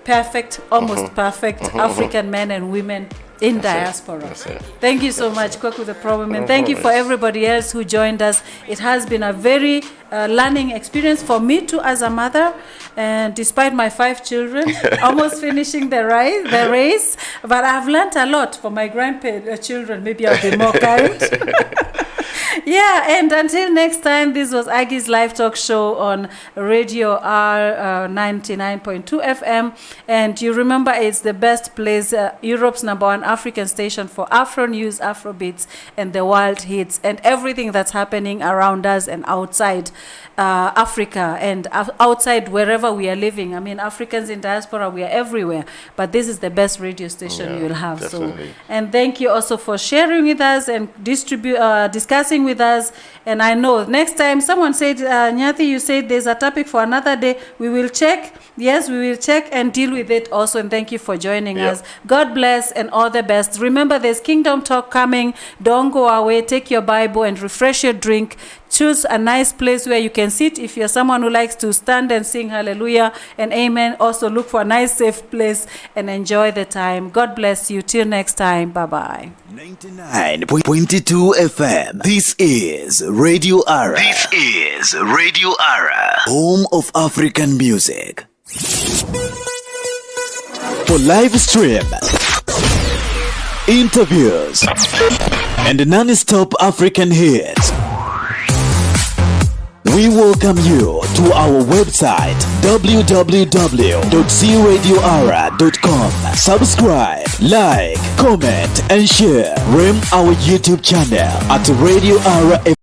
perfect, almost perfect African men and women in diaspora. That's it. Thank you so much, Kwaku the Problem, and thank you for everybody else who joined us. It has been a very learning experience for me too as a mother, and despite my 5 children, almost finishing the race, but I've learned a lot for my grandchildren. Maybe I'll be more kind. Yeah, and until next time, this was Aggie's Live Talk Show on Radio R 99.2 FM. And you remember, it's the best place, Europe's #1 African station for Afro news, Afro beats, and the world hits, and everything that's happening around us and outside Africa and outside wherever we are living. I mean, Africans in diaspora, we are everywhere. But this is the best radio station you will have. Definitely. So, and thank you also for sharing with us and discussing with us. And I know next time someone said, Nyati, you said there's a topic for another day. We will check. Yes, we will check and deal with it also. And thank you for joining us. God bless and all the best. Remember, there's Kingdom Talk coming. Don't go away. Take your Bible and refresh your drink. Choose a nice place where you can sit. If you're someone who likes to stand and sing hallelujah and amen, also look for a nice safe place and enjoy the time. God bless you. Till next time. Bye-bye. 99.22 FM. This is Radio Ara. This is Radio Ara, home of African music. For live stream, interviews, and non-stop African hits, we welcome you to our website www.cradioara.com. Subscribe, like, comment, and share. Rim our YouTube channel at Radio Ara.